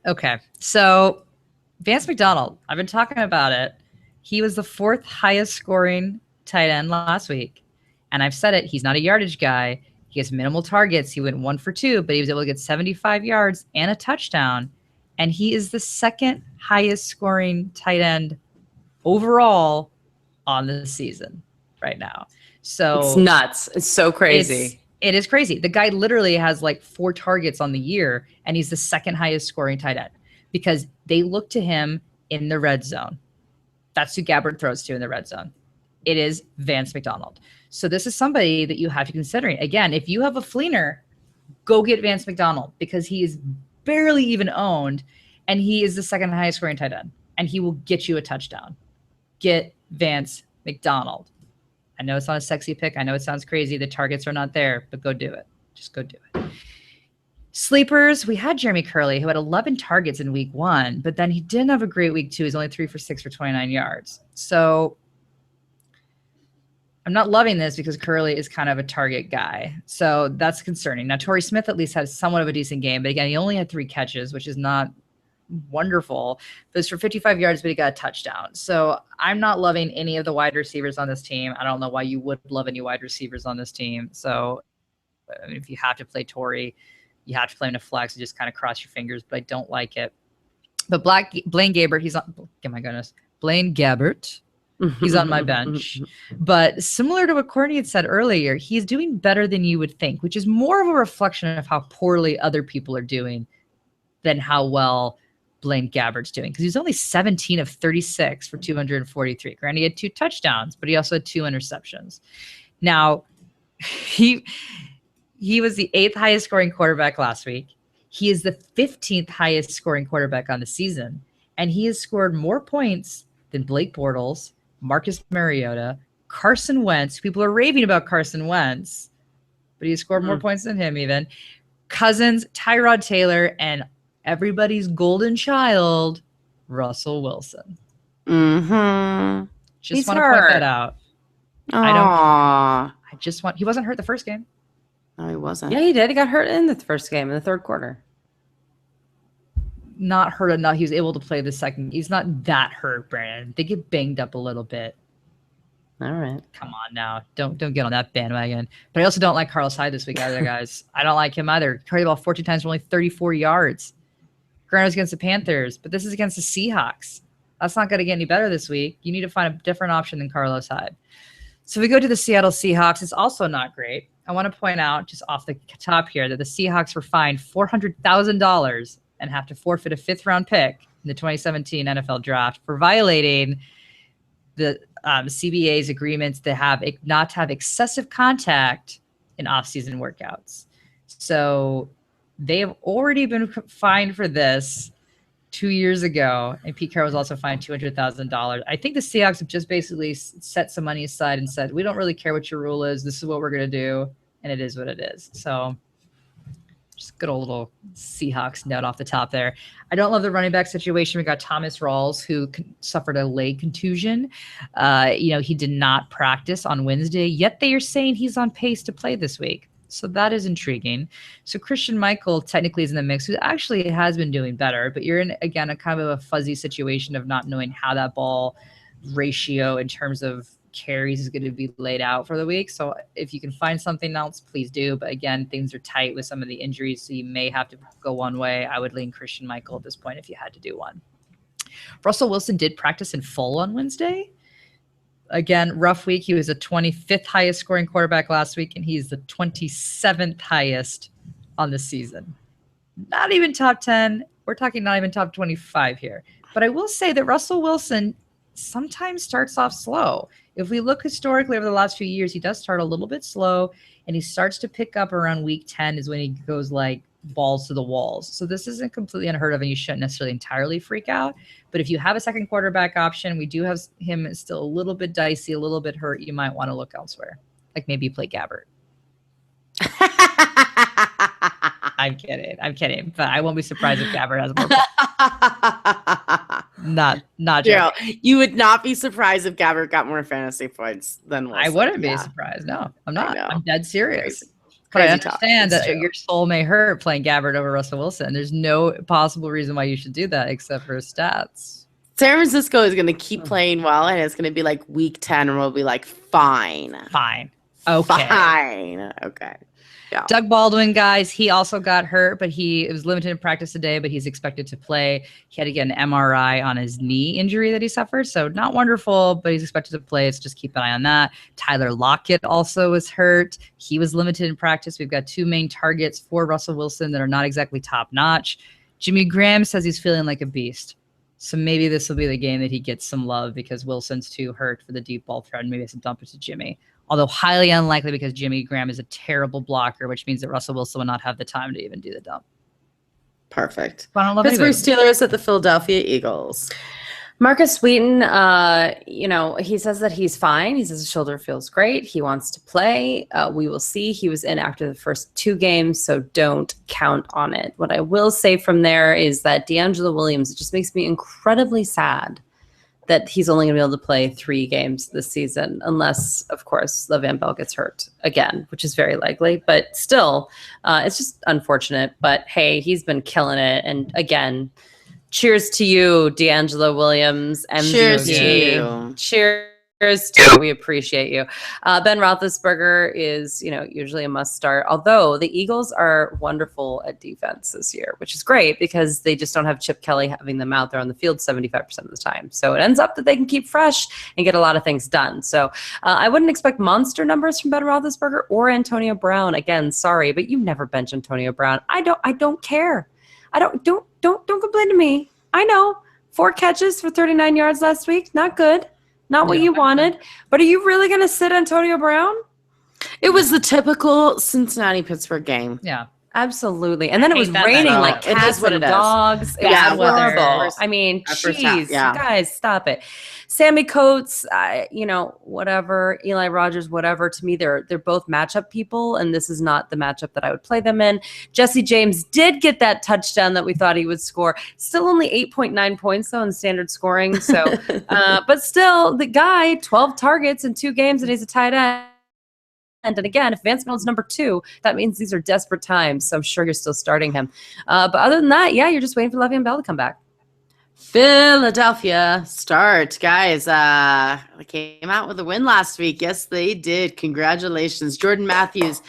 B: Okay, so Vance McDonald, I've been talking about it. He was the 4th highest scoring tight end last week. And I've said it, he's not a yardage guy. He has minimal targets. He went 1 for 2, but he was able to get 75 yards and a touchdown. And he is the 2nd highest scoring tight end overall on the season right now. So
C: It's nuts. It's so crazy.
B: It is crazy. The guy literally has like 4 targets on the year, and he's the 2nd highest scoring tight end because they look to him in the red zone. That's who Gabbert throws to in the red zone. It is Vance McDonald. So this is somebody that you have to consider. Again, if you have a fleener, go get Vance McDonald because he is barely even owned, and he is the 2nd highest scoring tight end, and he will get you a touchdown. Get Vance McDonald. I know it's not a sexy pick. I know it sounds crazy. The targets are not there, but go do it. Just go do it. Sleepers, we had Jeremy Curley, who had 11 targets in week 1, but then he didn't have a great week 2. He's only 3 for 6 for 29 yards. So I'm not loving this because Curley is kind of a target guy. So that's concerning. Now, Torrey Smith at least had somewhat of a decent game, but again, he only had 3 catches, which is not wonderful. But it's for 55 yards, but he got a touchdown. So I'm not loving any of the wide receivers on this team. I don't know why you would love any wide receivers on this team. So I mean, if you have to play Torrey, you have to play him in a flex and just kind of cross your fingers, but I don't like it. But Blaine Gabbert, he's on, oh my goodness, Blaine Gabbert, he's on my bench. But similar to what Courtney had said earlier, he's doing better than you would think, which is more of a reflection of how poorly other people are doing than how well Blaine Gabbert's doing. Because he's only 17 of 36 for 243. Granted, he had 2 touchdowns, but he also had 2 interceptions. Now, he was the 8th highest scoring quarterback last week. He is the 15th highest scoring quarterback on the season. And he has scored more points than Blake Bortles, Marcus Mariota, Carson Wentz. People are raving about Carson Wentz, but he scored more points than him even. Cousins, Tyrod Taylor, and everybody's golden child, Russell Wilson. Just
A: He's
B: want to point
A: hurt.
B: that out.
A: I
B: He wasn't hurt the first game.
A: No, he wasn't.
C: Yeah, he did. He got hurt in the first game in the 3rd quarter.
B: Not hurt enough. He was able to play the second. He's not that hurt, Brandon. They get banged up a little bit.
C: All right.
B: Come on now. Don't get on that bandwagon. But I also don't like Carlos Hyde this week either, guys. I don't like him either. Carried the ball 14 times for only 34 yards. Granted, it was against the Panthers, but this is against the Seahawks. That's not going to get any better this week. You need to find a different option than Carlos Hyde. So we go to the Seattle Seahawks. It's also not great. I want to point out just off the top here that the Seahawks were fined $400,000 and have to forfeit a 5th-round pick in the 2017 NFL Draft for violating the CBA's agreements to not have excessive contact in off-season workouts. So they have already been fined for this 2 years ago, and Pete Carroll was also fined $200,000. I think the Seahawks have just basically set some money aside and said, we don't really care what your rule is. This is what we're going to do, and it is what it is. So just good old little Seahawks note off the top there. I don't love the running back situation. We got Thomas Rawls, who suffered a leg contusion. He did not practice on Wednesday, yet they are saying he's on pace to play this week. So that is intriguing. So Christian Michael technically is in the mix, who actually has been doing better, but you're in, again, a kind of a fuzzy situation of not knowing how that ball ratio in terms of carries is going to be laid out for the week. So if you can find something else, please do. But again, things are tight with some of the injuries, so you may have to go one way. I would lean Christian Michael at this point if you had to do one. Russell Wilson did practice in full on Wednesday. Again, rough week. He was the 25th highest scoring quarterback last week, and he's the 27th highest on the season. Not even top 10. We're talking not even top 25 here. But I will say that Russell Wilson sometimes starts off slow. If we look historically over the last few years, he does start a little bit slow, and he starts to pick up around week 10 is when he goes like balls to the walls. So this isn't completely unheard of, and you shouldn't necessarily entirely freak out. But if you have a second quarterback option, we do have him still a little bit dicey, a little bit hurt. You might want to look elsewhere. Like maybe play Gabbert. I'm kidding. But I won't be surprised if Gabbert has more. Not
A: Daryl, you would not be surprised if Gabbert got more fantasy points than Wilson.
B: I wouldn't be surprised. No, I'm not. I'm dead serious.
A: Crazy.
B: But I
A: Crazy
B: understand
A: talk. It's
B: that
A: true.
B: your soul may hurt playing Gabbert over Russell Wilson. There's no possible reason why you should do that except for his stats.
A: San Francisco is going to keep playing well, and it's going to be like week 10, and we'll be like, fine.
B: Okay.
A: Fine. Okay. Yeah.
B: Doug Baldwin, guys, he also got hurt, but it was limited in practice today, but he's expected to play. He had to get an MRI on his knee injury that he suffered. So not wonderful, but he's expected to play. So just keep an eye on that. Tyler Lockett also was hurt. He was limited in practice. We've got two main targets for Russell Wilson that are not exactly top notch. Jimmy Graham says he's feeling like a beast. So maybe this will be the game that he gets some love because Wilson's too hurt for the deep ball threat. And maybe some dump it to Jimmy. Although highly unlikely because Jimmy Graham is a terrible blocker, which means that Russell Wilson will not have the time to even do the dump.
A: Perfect.
B: But I don't love
A: Pittsburgh
B: anybody.
A: Steelers at the Philadelphia Eagles.
C: Marcus Wheaton, he says that he's fine. He says his shoulder feels great. He wants to play. We will see. He was in after the first two games, so don't count on it. What I will say from there is that DeAngelo Williams, it just makes me incredibly sad that he's only going to be able to play 3 games this season, unless, of course, Le'Veon Bell gets hurt again, which is very likely. But still, it's just unfortunate. But, hey, he's been killing it. And, again, cheers to you, DeAngelo Williams. MVG.
A: Cheers to you.
C: Cheers to you. We appreciate you. Ben Roethlisberger is, usually a must start. Although the Eagles are wonderful at defense this year, which is great because they just don't have Chip Kelly having them out there on the field 75% of the time. So it ends up that they can keep fresh and get a lot of things done. So I wouldn't expect monster numbers from Ben Roethlisberger or Antonio Brown. Again, sorry, but you never bench Antonio Brown. I don't care. Don't complain to me. I know 4 catches for 39 yards last week. Not good. Not what you wanted. But are you really going to sit Antonio Brown?
A: It was the typical Cincinnati-Pittsburgh game.
B: Yeah.
C: Absolutely. And then it was
B: that
C: raining
A: though.
C: like
A: It
C: cats
A: is what
C: and
A: it is.
C: dogs. It
A: Bad
C: was
A: weather.
C: horrible. I mean,
A: At first half,
C: geez,
A: yeah.
C: you guys, stop it. Sammy Coates, whatever. Eli Rogers, whatever. To me, they're both matchup people, and this is not the matchup that I would play them in. Jesse James did get that touchdown that we thought he would score. Still only 8.9 points, though, in standard scoring. So, but still, the guy, 12 targets in 2 games, and he's a tight end. And again, if Vance Mills number 2, that means these are desperate times. So I'm sure you're still starting him. But other than that, yeah, you're just waiting for Le'Veon Bell to come back.
A: Philadelphia start, guys. They came out with a win last week. Yes, they did. Congratulations. Jordan Matthews,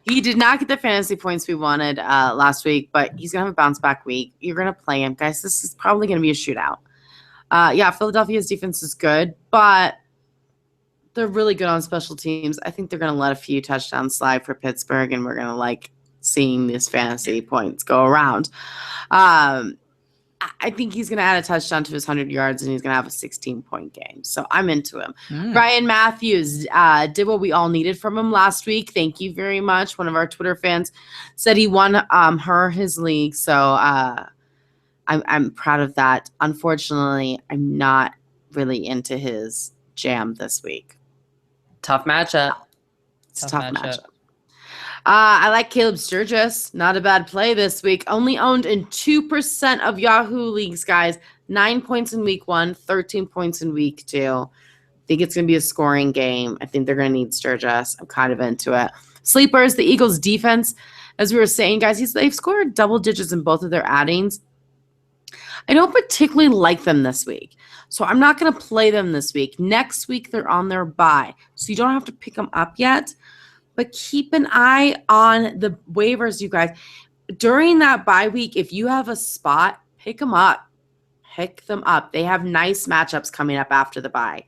A: he did not get the fantasy points we wanted last week, but he's going to have a bounce back week. You're going to play him. Guys, this is probably going to be a shootout. Philadelphia's defense is good, but they're really good on special teams. I think they're going to let a few touchdowns slide for Pittsburgh, and we're going to like seeing these fantasy points go around. I think he's going to add a touchdown to his 100 yards, and he's going to have a 16-point game. So I'm into him. Brian Matthews did what we all needed from him last week. Thank you very much. One of our Twitter fans said he won his league. So I'm proud of that. Unfortunately, I'm not really into his jam this week.
C: Tough matchup.
A: It's a tough matchup. I like Caleb Sturgis. Not a bad play this week. Only owned in 2% of Yahoo leagues, guys. 9 points in week 1, 13 points in week 2. I think it's going to be a scoring game. I think they're going to need Sturgis. I'm kind of into it. Sleepers, the Eagles defense, as we were saying, guys, they've scored double digits in both of their addings. I don't particularly like them this week. So I'm not going to play them this week. Next week, they're on their bye. So you don't have to pick them up yet. But keep an eye on the waivers, you guys. During that bye week, if you have a spot, pick them up. Pick them up. They have nice matchups coming up after the bye.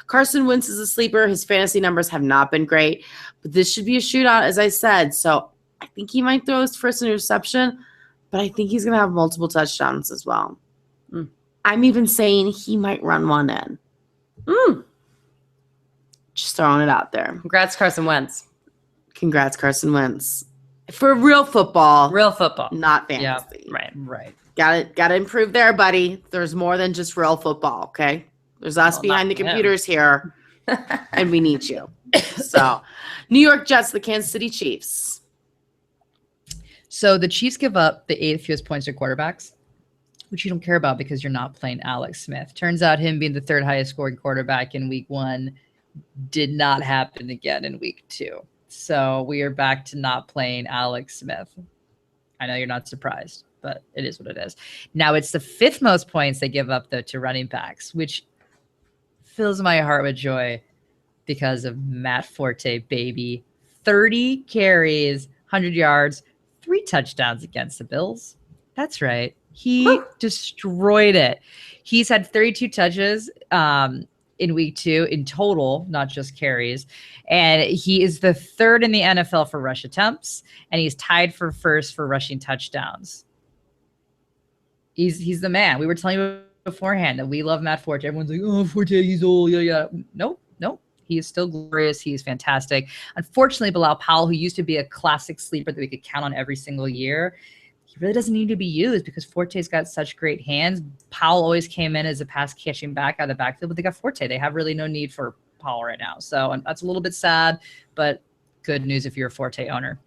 A: Carson Wentz is a sleeper. His fantasy numbers have not been great, but this should be a shootout, as I said. So I think he might throw his first interception, but I think he's going to have multiple touchdowns as well. I'm even saying he might run one in. Just throwing it out there.
C: Congrats, Carson Wentz.
A: Congrats, Carson Wentz. For real football.
C: Real football.
A: Not fantasy.
C: Yeah, right.
B: Right.
A: Got to improve there, buddy. There's more than just real football, okay? There's us behind the computers here, and we need you. So, New York Jets, the Kansas City Chiefs.
B: So the Chiefs give up the 8th fewest points to quarterbacks, which you don't care about because you're not playing Alex Smith. Turns out him being the 3rd highest scoring quarterback in week 1 did not happen again in week 2. So we are back to not playing Alex Smith. I know you're not surprised, but it is what it is. Now it's the 5th most points they give up, though, to running backs, which fills my heart with joy because of Matt Forte, baby. 30 carries, 100 yards, 3 touchdowns against the Bills. That's right. He destroyed it. He's had 32 touches in week 2 in total, not just carries. And he is the 3rd in the NFL for rush attempts, and he's tied for 1st for rushing touchdowns. He's the man. We were telling you beforehand that we love Matt Forte. Everyone's like, oh, Forte, he's old. Yeah. Nope. He is still glorious. He is fantastic. Unfortunately, Bilal Powell, who used to be a classic sleeper that we could count on every single year, he really doesn't need to be used because Forte's got such great hands. Powell always came in as a pass catching back out of the backfield, but they got Forte. They have really no need for Powell right now. So that's a little bit sad, but good news if you're a Forte owner.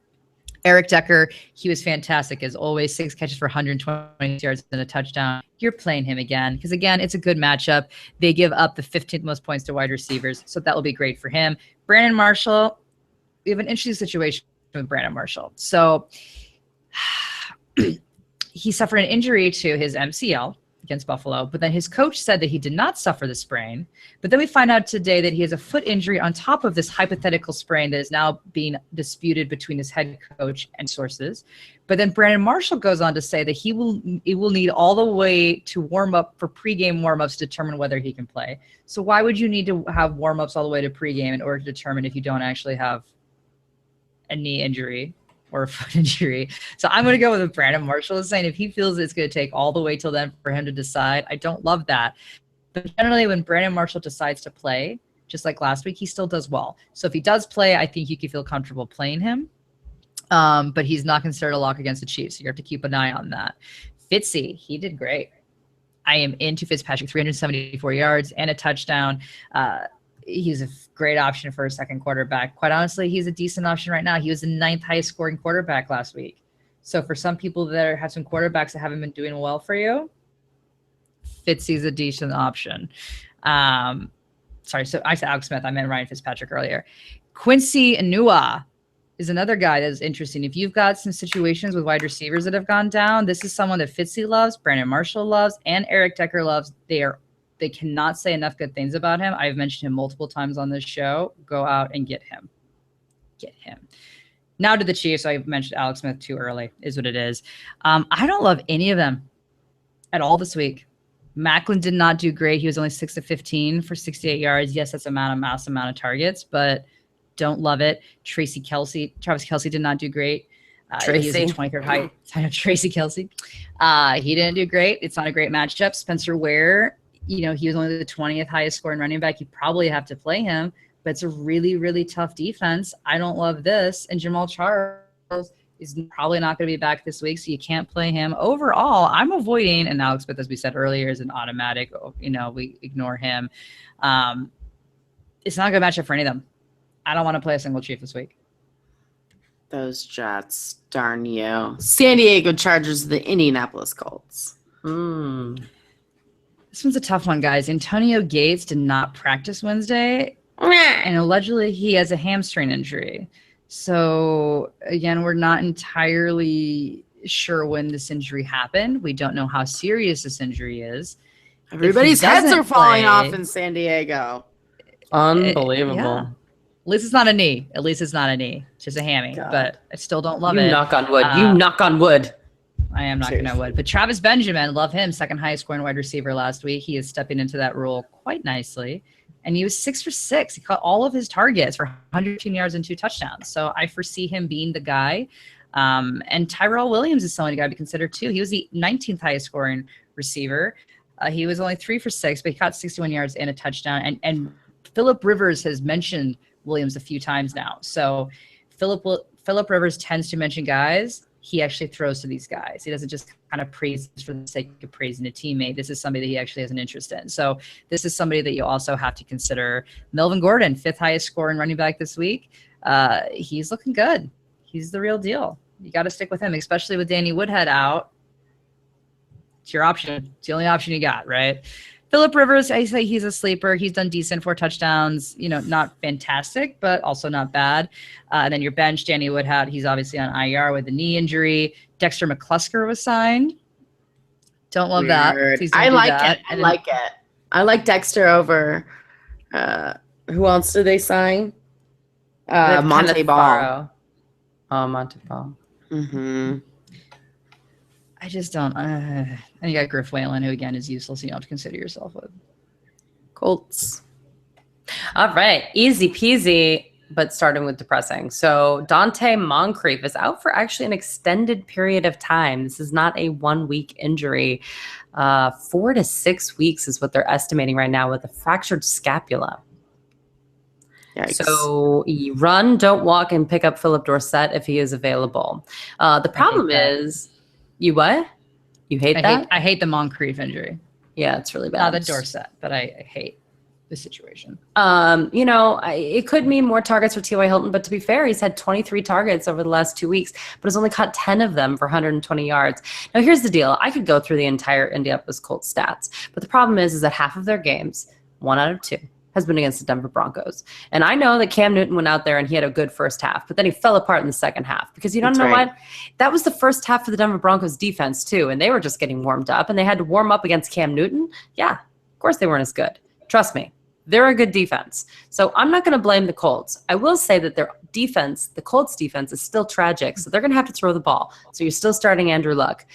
B: Eric Decker, he was fantastic as always. 6 catches for 120 yards and a touchdown. You're playing him again because, again, it's a good matchup. They give up the 15th most points to wide receivers, so that will be great for him. Brandon Marshall, we have an interesting situation with Brandon Marshall. So he suffered an injury to his MCL against Buffalo, but then his coach said that he did not suffer the sprain. But then we find out today that he has a foot injury on top of this hypothetical sprain that is now being disputed between his head coach and sources. But then Brandon Marshall goes on to say that he will need all the way to warm up for pregame warmups to determine whether he can play. So why would you need to have warmups all the way to pregame in order to determine if you don't actually have a knee injury or a foot injury? So I'm going to go with what Brandon Marshall is saying. If he feels it's going to take all the way till then for him to decide, I don't love that. But generally, when Brandon Marshall decides to play, just like last week, he still does well. So if he does play, I think you can feel comfortable playing him. But he's not considered a lock against the Chiefs. So you have to keep an eye on that. Fitzy, he did great. I am into Fitzpatrick, 374 yards and a touchdown. He's a great option for a second quarterback. Quite honestly, he's a decent option right now. He was the 9th highest scoring quarterback last week. So for some people that have some quarterbacks that haven't been doing well for you, Fitzy's a decent option. So I said Alex Smith. I meant Ryan Fitzpatrick earlier. Quincy Enunwa is another guy that is interesting. If you've got some situations with wide receivers that have gone down, this is someone that Fitzy loves, Brandon Marshall loves, and Eric Decker loves. They cannot say enough good things about him. I've mentioned him multiple times on this show. Go out and get him. Get him. Now to the Chiefs. I mentioned Alex Smith too early, is what it is. I don't love any of them at all this week. Macklin did not do great. He was only 6 of 15 for 68 yards. Yes, that's a mass amount of targets, but don't love it. Travis Kelce did not do great. He is the 23rd height. Tracy Kelce. He didn't do great. It's not a great matchup. Spencer Ware, he was only the 20th highest scoring running back. You probably have to play him, but it's a really, really tough defense. I don't love this. And Jamal Charles is probably not going to be back this week, so you can't play him. Overall, I'm avoiding, and Alex Smith, as we said earlier, is an automatic. We ignore him. It's not a good matchup for any of them. I don't want to play a single Chief this week.
A: Those Jets, darn you. San Diego Chargers, the Indianapolis Colts.
B: This one's a tough one, guys. Antonio Gates did not practice Wednesday, and allegedly he has a hamstring injury. So, again, we're not entirely sure when this injury happened. We don't know how serious this injury is.
A: Everybody's heads are falling off in San Diego.
C: Unbelievable.
B: Yeah. At least it's not a knee. It's just a hammy. God. But I still don't love it.
C: Knock on wood. You knock on wood.
B: I am knocking on wood. But Travis Benjamin, love him, second highest scoring wide receiver last week. He is stepping into that role quite nicely. And he was 6 for 6. He caught all of his targets for 115 yards and 2 touchdowns. So I foresee him being the guy. And Tyrell Williams is someone you got to be considered too. He was the 19th highest scoring receiver. He was only 3 for 6, but he caught 61 yards and a touchdown. And Phillip Rivers has mentioned Williams a few times now. So Phillip Rivers tends to mention guys. He actually throws to these guys. He doesn't just kind of praise for the sake of praising a teammate. This is somebody that he actually has an interest in. So this is somebody that you also have to consider. Melvin Gordon, 5th highest scoring running back this week. He's looking good. He's the real deal. You got to stick with him, especially with Danny Woodhead out. It's your option. It's the only option you got, right? Phillip Rivers, I say he's a sleeper. He's done decent, 4 touchdowns. Not fantastic, but also not bad. And then your bench, Danny Woodhead, he's obviously on IR with a knee injury. Dexter McClusker was signed. Don't love that.
A: I like it. I like Dexter over. Who else did they sign? Monte Ball.
C: Oh, Monte Ball.
A: Mm-hmm.
B: I just don't. And you got Griff Whalen, who again is useless. You don't have to consider yourself with.
A: Colts.
C: All right, easy peasy, but starting with depressing. So Dante Moncrief is out for actually an extended period of time. This is not a 1-week injury. 4 to 6 weeks is what they're estimating right now with a fractured scapula.
A: Yikes.
C: So you run, don't walk, and pick up Philip Dorsett if he is available. The problem is, you what? You hate that?
B: I hate the Moncrief injury.
C: Yeah, it's really bad.
B: Not the Dorsett, but I hate the situation.
C: It could mean more targets for T.Y. Hilton, but to be fair, he's had 23 targets over the last 2 weeks, but has only caught 10 of them for 120 yards. Now, here's the deal. I could go through the entire Indianapolis Colts stats, but the problem is that half of their games, 1 out of 2, has been against the Denver Broncos. And I know that Cam Newton went out there and he had a good first half, but then he fell apart in the second half because you don't know what? That was the first half of the Denver Broncos defense too, and they were just getting warmed up, and they had to warm up against Cam Newton. Yeah, of course they weren't as good. Trust me. They're a good defense. So I'm not going to blame the Colts. I will say that their defense, the Colts defense, is still tragic, so they're going to have to throw the ball. So you're still starting Andrew Luck.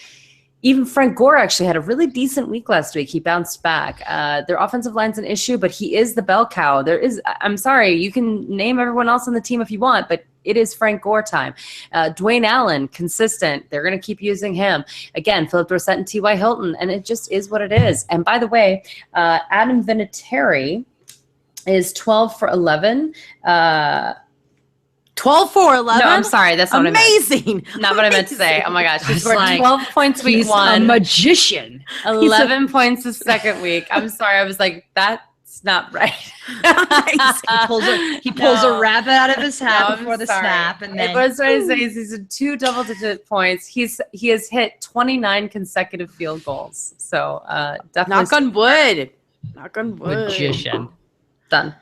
C: Even Frank Gore actually had a really decent week last week. He bounced back. Their offensive line's an issue, but he is the bell cow. I'm sorry, you can name everyone else on the team if you want, but it is Frank Gore time. Dwayne Allen, consistent. They're going to keep using him. Again, Philip Dorsett and T.Y. Hilton, and it just is what it is. And by the way, Adam Vinatieri is 12 for 11.
A: 12 for 11?
C: No, I'm sorry. That's not
A: amazing.
C: Not what I meant to say. Oh my gosh. He's scored
B: like,
C: 12 points week
B: He's
C: 1.
B: a magician.
C: 11 points the second week. I'm sorry. I was like, that's not right.
B: He pulls a rabbit out of his hat before the
C: sorry.
B: snap. And then,
C: what I was trying to say is he's at 2 double-digit points. He has hit 29 consecutive field goals. So definitely.
A: Knock on wood. Knock on wood.
B: magician.
C: Done.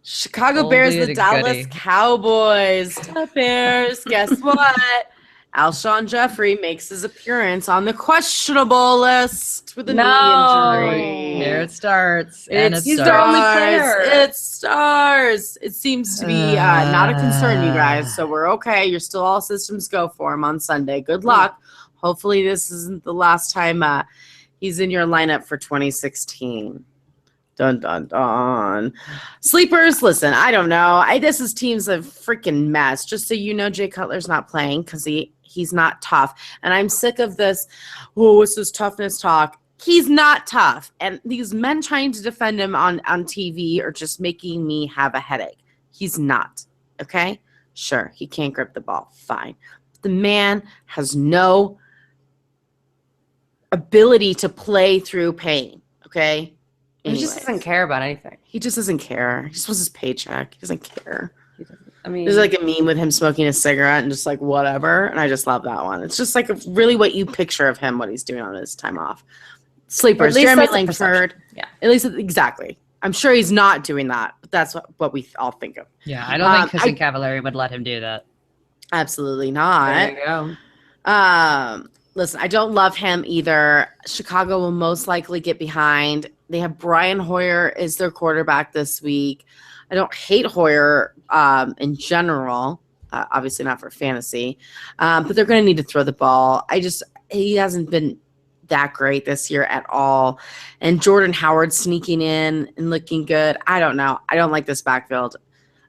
A: Chicago
B: Oldie
A: Bears,
B: but
A: the
B: a
A: Dallas
B: goodie.
A: Cowboys. The Bears, guess what? Alshon Jeffrey makes his appearance on the questionable list with a knee injury.
B: There it starts. And it
C: He's
B: starts.
C: their only player.
A: It stars. It seems to be not a concern, you guys. So we're okay. You're still all systems go for him on Sunday. Good luck. Hopefully this isn't the last time he's in your lineup for 2016. Dun, dun, dun. Sleepers, listen, I don't know. This team's a freaking mess. Just so you know, Jay Cutler's not playing because he's not tough. And I'm sick of this, what's this toughness talk? He's not tough. And these men trying to defend him on TV are just making me have a headache. He's not, okay? Sure, he can't grip the ball. Fine. But the man has no ability to play through pain, okay?
C: He just doesn't care about anything.
A: He just doesn't care. He just wants his paycheck. He doesn't care.
C: I mean,
A: There's like a meme with him smoking a cigarette and just like whatever. And I just love that one. It's just like really what you picture of him, what he's doing on his time off. Sleepers,
C: least
A: Jeremy
C: that's the
A: Langford.
C: perception. Yeah.
A: At least exactly. I'm sure he's not doing that, but that's what we all think of.
B: Yeah, I don't think Cousin Cavallari would let him do that.
A: Absolutely not.
C: there you go.
A: Listen, I don't love him either. Chicago will most likely get behind. They have Brian Hoyer as their quarterback this week. I don't hate Hoyer in general, obviously not for fantasy, but they're going to need to throw the ball. he hasn't been that great this year at all. And Jordan Howard sneaking in and looking good. I don't know. I don't like this backfield.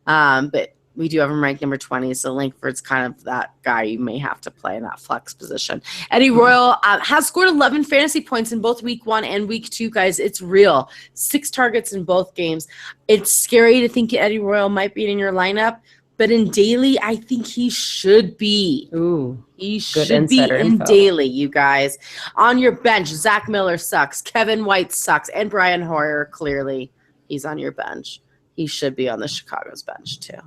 A: But we do have him ranked number 20. So Langford's kind of that guy you may have to play in that flex position. Eddie Royal has scored 11 fantasy points in both week 1 and week 2, guys. It's real. 6 targets in both games. It's scary to think Eddie Royal might be in your lineup, but in daily, I think he should be.
C: Ooh,
A: He
C: good
A: should be
C: insider
A: in
C: info.
A: daily, you guys. On your bench, Zach Miller sucks. Kevin White sucks. And Brian Hoyer, clearly, he's on your bench. He should be on the Chicago's bench, too.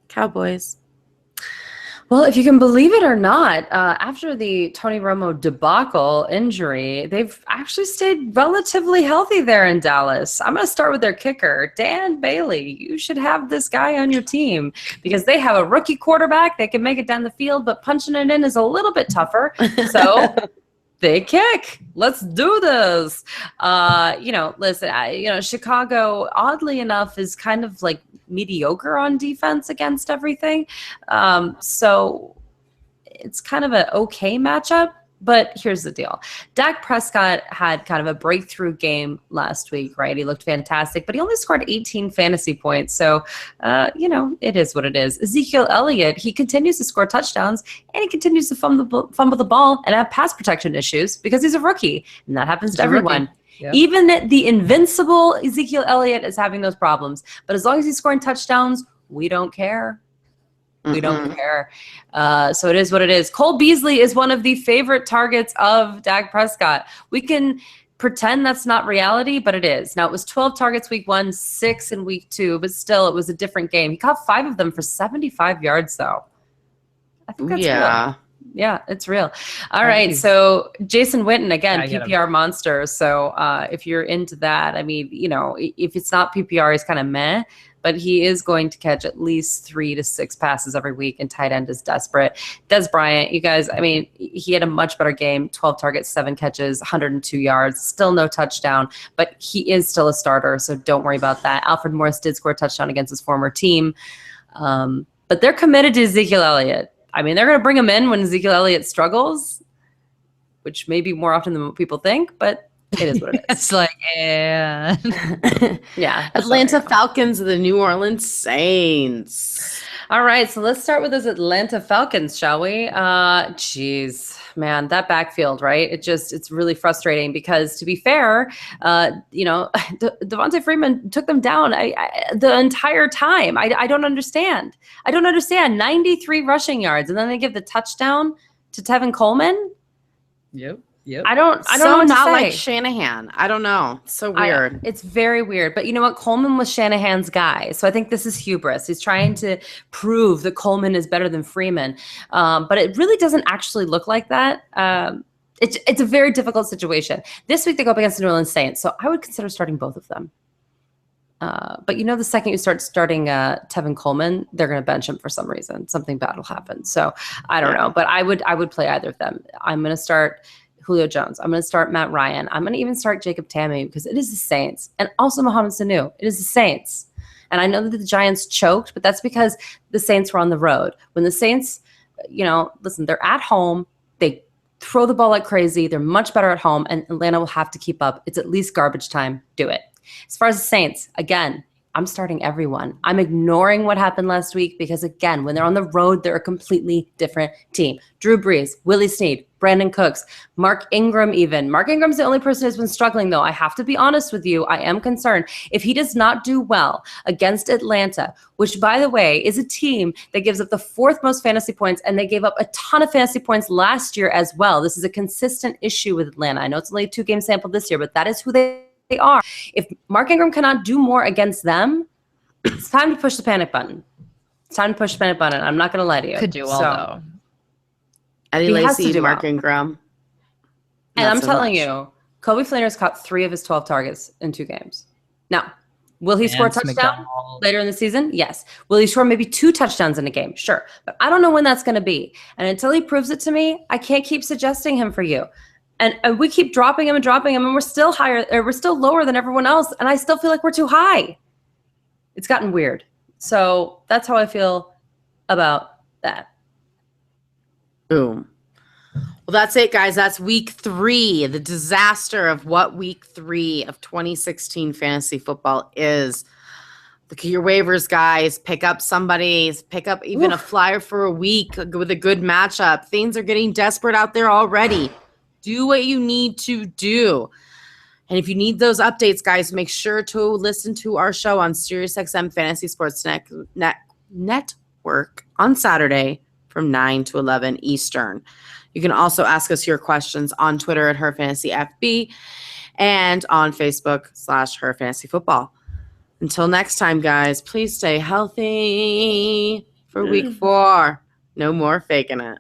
A: Cowboys.
C: Well, if you can believe it or not, after the Tony Romo debacle injury, they've actually stayed relatively healthy there in Dallas. I'm going to start with their kicker, Dan Bailey. You should have this guy on your team because they have a rookie quarterback. They can make it down the field, but punching it in is a little bit tougher. So they kick. Let's do this. Listen, Chicago, oddly enough, is kind of like mediocre on defense against everything. So it's kind of an okay matchup. But here's the deal. Dak Prescott had kind of a breakthrough game last week, right? He looked fantastic, but he only scored 18 fantasy points. So, it is what it is. Ezekiel Elliott, he continues to score touchdowns, and he continues to fumble the ball and have pass protection issues because he's a rookie. And that happens to everyone.
B: Yep.
C: Even the invincible Ezekiel Elliott is having those problems. But as long as he's scoring touchdowns, we don't care. We don't care. So it is what it is. Cole Beasley is one of the favorite targets of Dak Prescott. We can pretend that's not reality, but it is. Now, it was 12 targets week 1, 6 in week 2, but still, it was a different game. He caught 5 of them for 75 yards, though. I think that's real. Yeah, it's real. All right. So Jason Witten, again, PPR monster. So if you're into that, I mean, if it's not PPR, he's kind of meh, but he is going to catch at least 3 to 6 passes every week, and tight end is desperate. Des Bryant, you guys, I mean, he had a much better game, 12 targets, 7 catches, 102 yards, still no touchdown, but he is still a starter, so don't worry about that. Alfred Morris did score a touchdown against his former team, but they're committed to Ezekiel Elliott. I mean, they're going to bring him in when Ezekiel Elliott struggles, which may be more often than what people think, but it is what it is.
B: It's like, yeah.
C: Yeah.
A: Atlanta Falcons, the New Orleans Saints.
C: All right, so let's start with those Atlanta Falcons, shall we? Geez, man, that backfield, right? It's really frustrating because, to be fair, Devontae Freeman took them down the entire time. I don't understand. 93 rushing yards, and then they give the touchdown to Tevin Coleman.
B: Yep.
C: I don't
A: So
C: know what to
A: not
C: say.
A: like Shanahan. I don't know. It's so weird.
C: It's very weird. But you know what? Coleman was Shanahan's guy. So I think this is hubris. He's trying to prove that Coleman is better than Freeman. But it really doesn't actually look like that. It's a very difficult situation. This week they go up against the New Orleans Saints. So I would consider starting both of them. But the second you start starting Tevin Coleman, they're going to bench him for some reason. Something bad will happen. So I don't know. But I would play either of them. I'm going to start Julio Jones. I'm going to start Matt Ryan. I'm going to even start Jacob Tamme because it is the Saints. And also Mohamed Sanu. It is the Saints. And I know that the Giants choked, but that's because the Saints were on the road. When the Saints, listen, they're at home. They throw the ball like crazy. They're much better at home, and Atlanta will have to keep up. It's at least garbage time. Do it. As far as the Saints, again, I'm starting everyone. I'm ignoring what happened last week because, again, when they're on the road, they're a completely different team. Drew Brees, Willie Snead, Brandon Cooks, Mark Ingram even. Mark Ingram's the only person who's been struggling, though. I have to be honest with you. I am concerned. If he does not do well against Atlanta, which, by the way, is a team that gives up the 4th most fantasy points, and they gave up a ton of fantasy points last year as well. This is a consistent issue with Atlanta. I know it's only a 2-game sample this year, but that is who they are. If Mark Ingram cannot do more against them, it's time to push the panic button. It's time to push the panic button. I'm not going to lie to you.
B: Could do well, though.
A: Eddie Lacy, Mark Ingram.
C: And I'm telling you, Kobe Flanner's caught 3 of his 12 targets in 2 games. Now, will he score a touchdown later in the season? Yes. Will he score maybe 2 touchdowns in a game? Sure. But I don't know when that's going to be. And until he proves it to me, I can't keep suggesting him for you. And we keep dropping him, and we're still we're still lower than everyone else, and I still feel like we're too high. It's gotten weird. So that's how I feel about that.
A: Boom. Well, that's it, guys. That's week 3, the disaster of what week 3 of 2016 fantasy football is. Look at your waivers, guys. Pick up somebody. Pick up even a flyer for a week with a good matchup. Things are getting desperate out there already. Do what you need to do. And if you need those updates, guys, make sure to listen to our show on SiriusXM Fantasy Sports Network on Saturday from 9 to 11 Eastern. You can also ask us your questions on Twitter at HerFantasyFB and on Facebook /HerFantasyFootball. Until next time, guys, please stay healthy for week 4. No more faking it.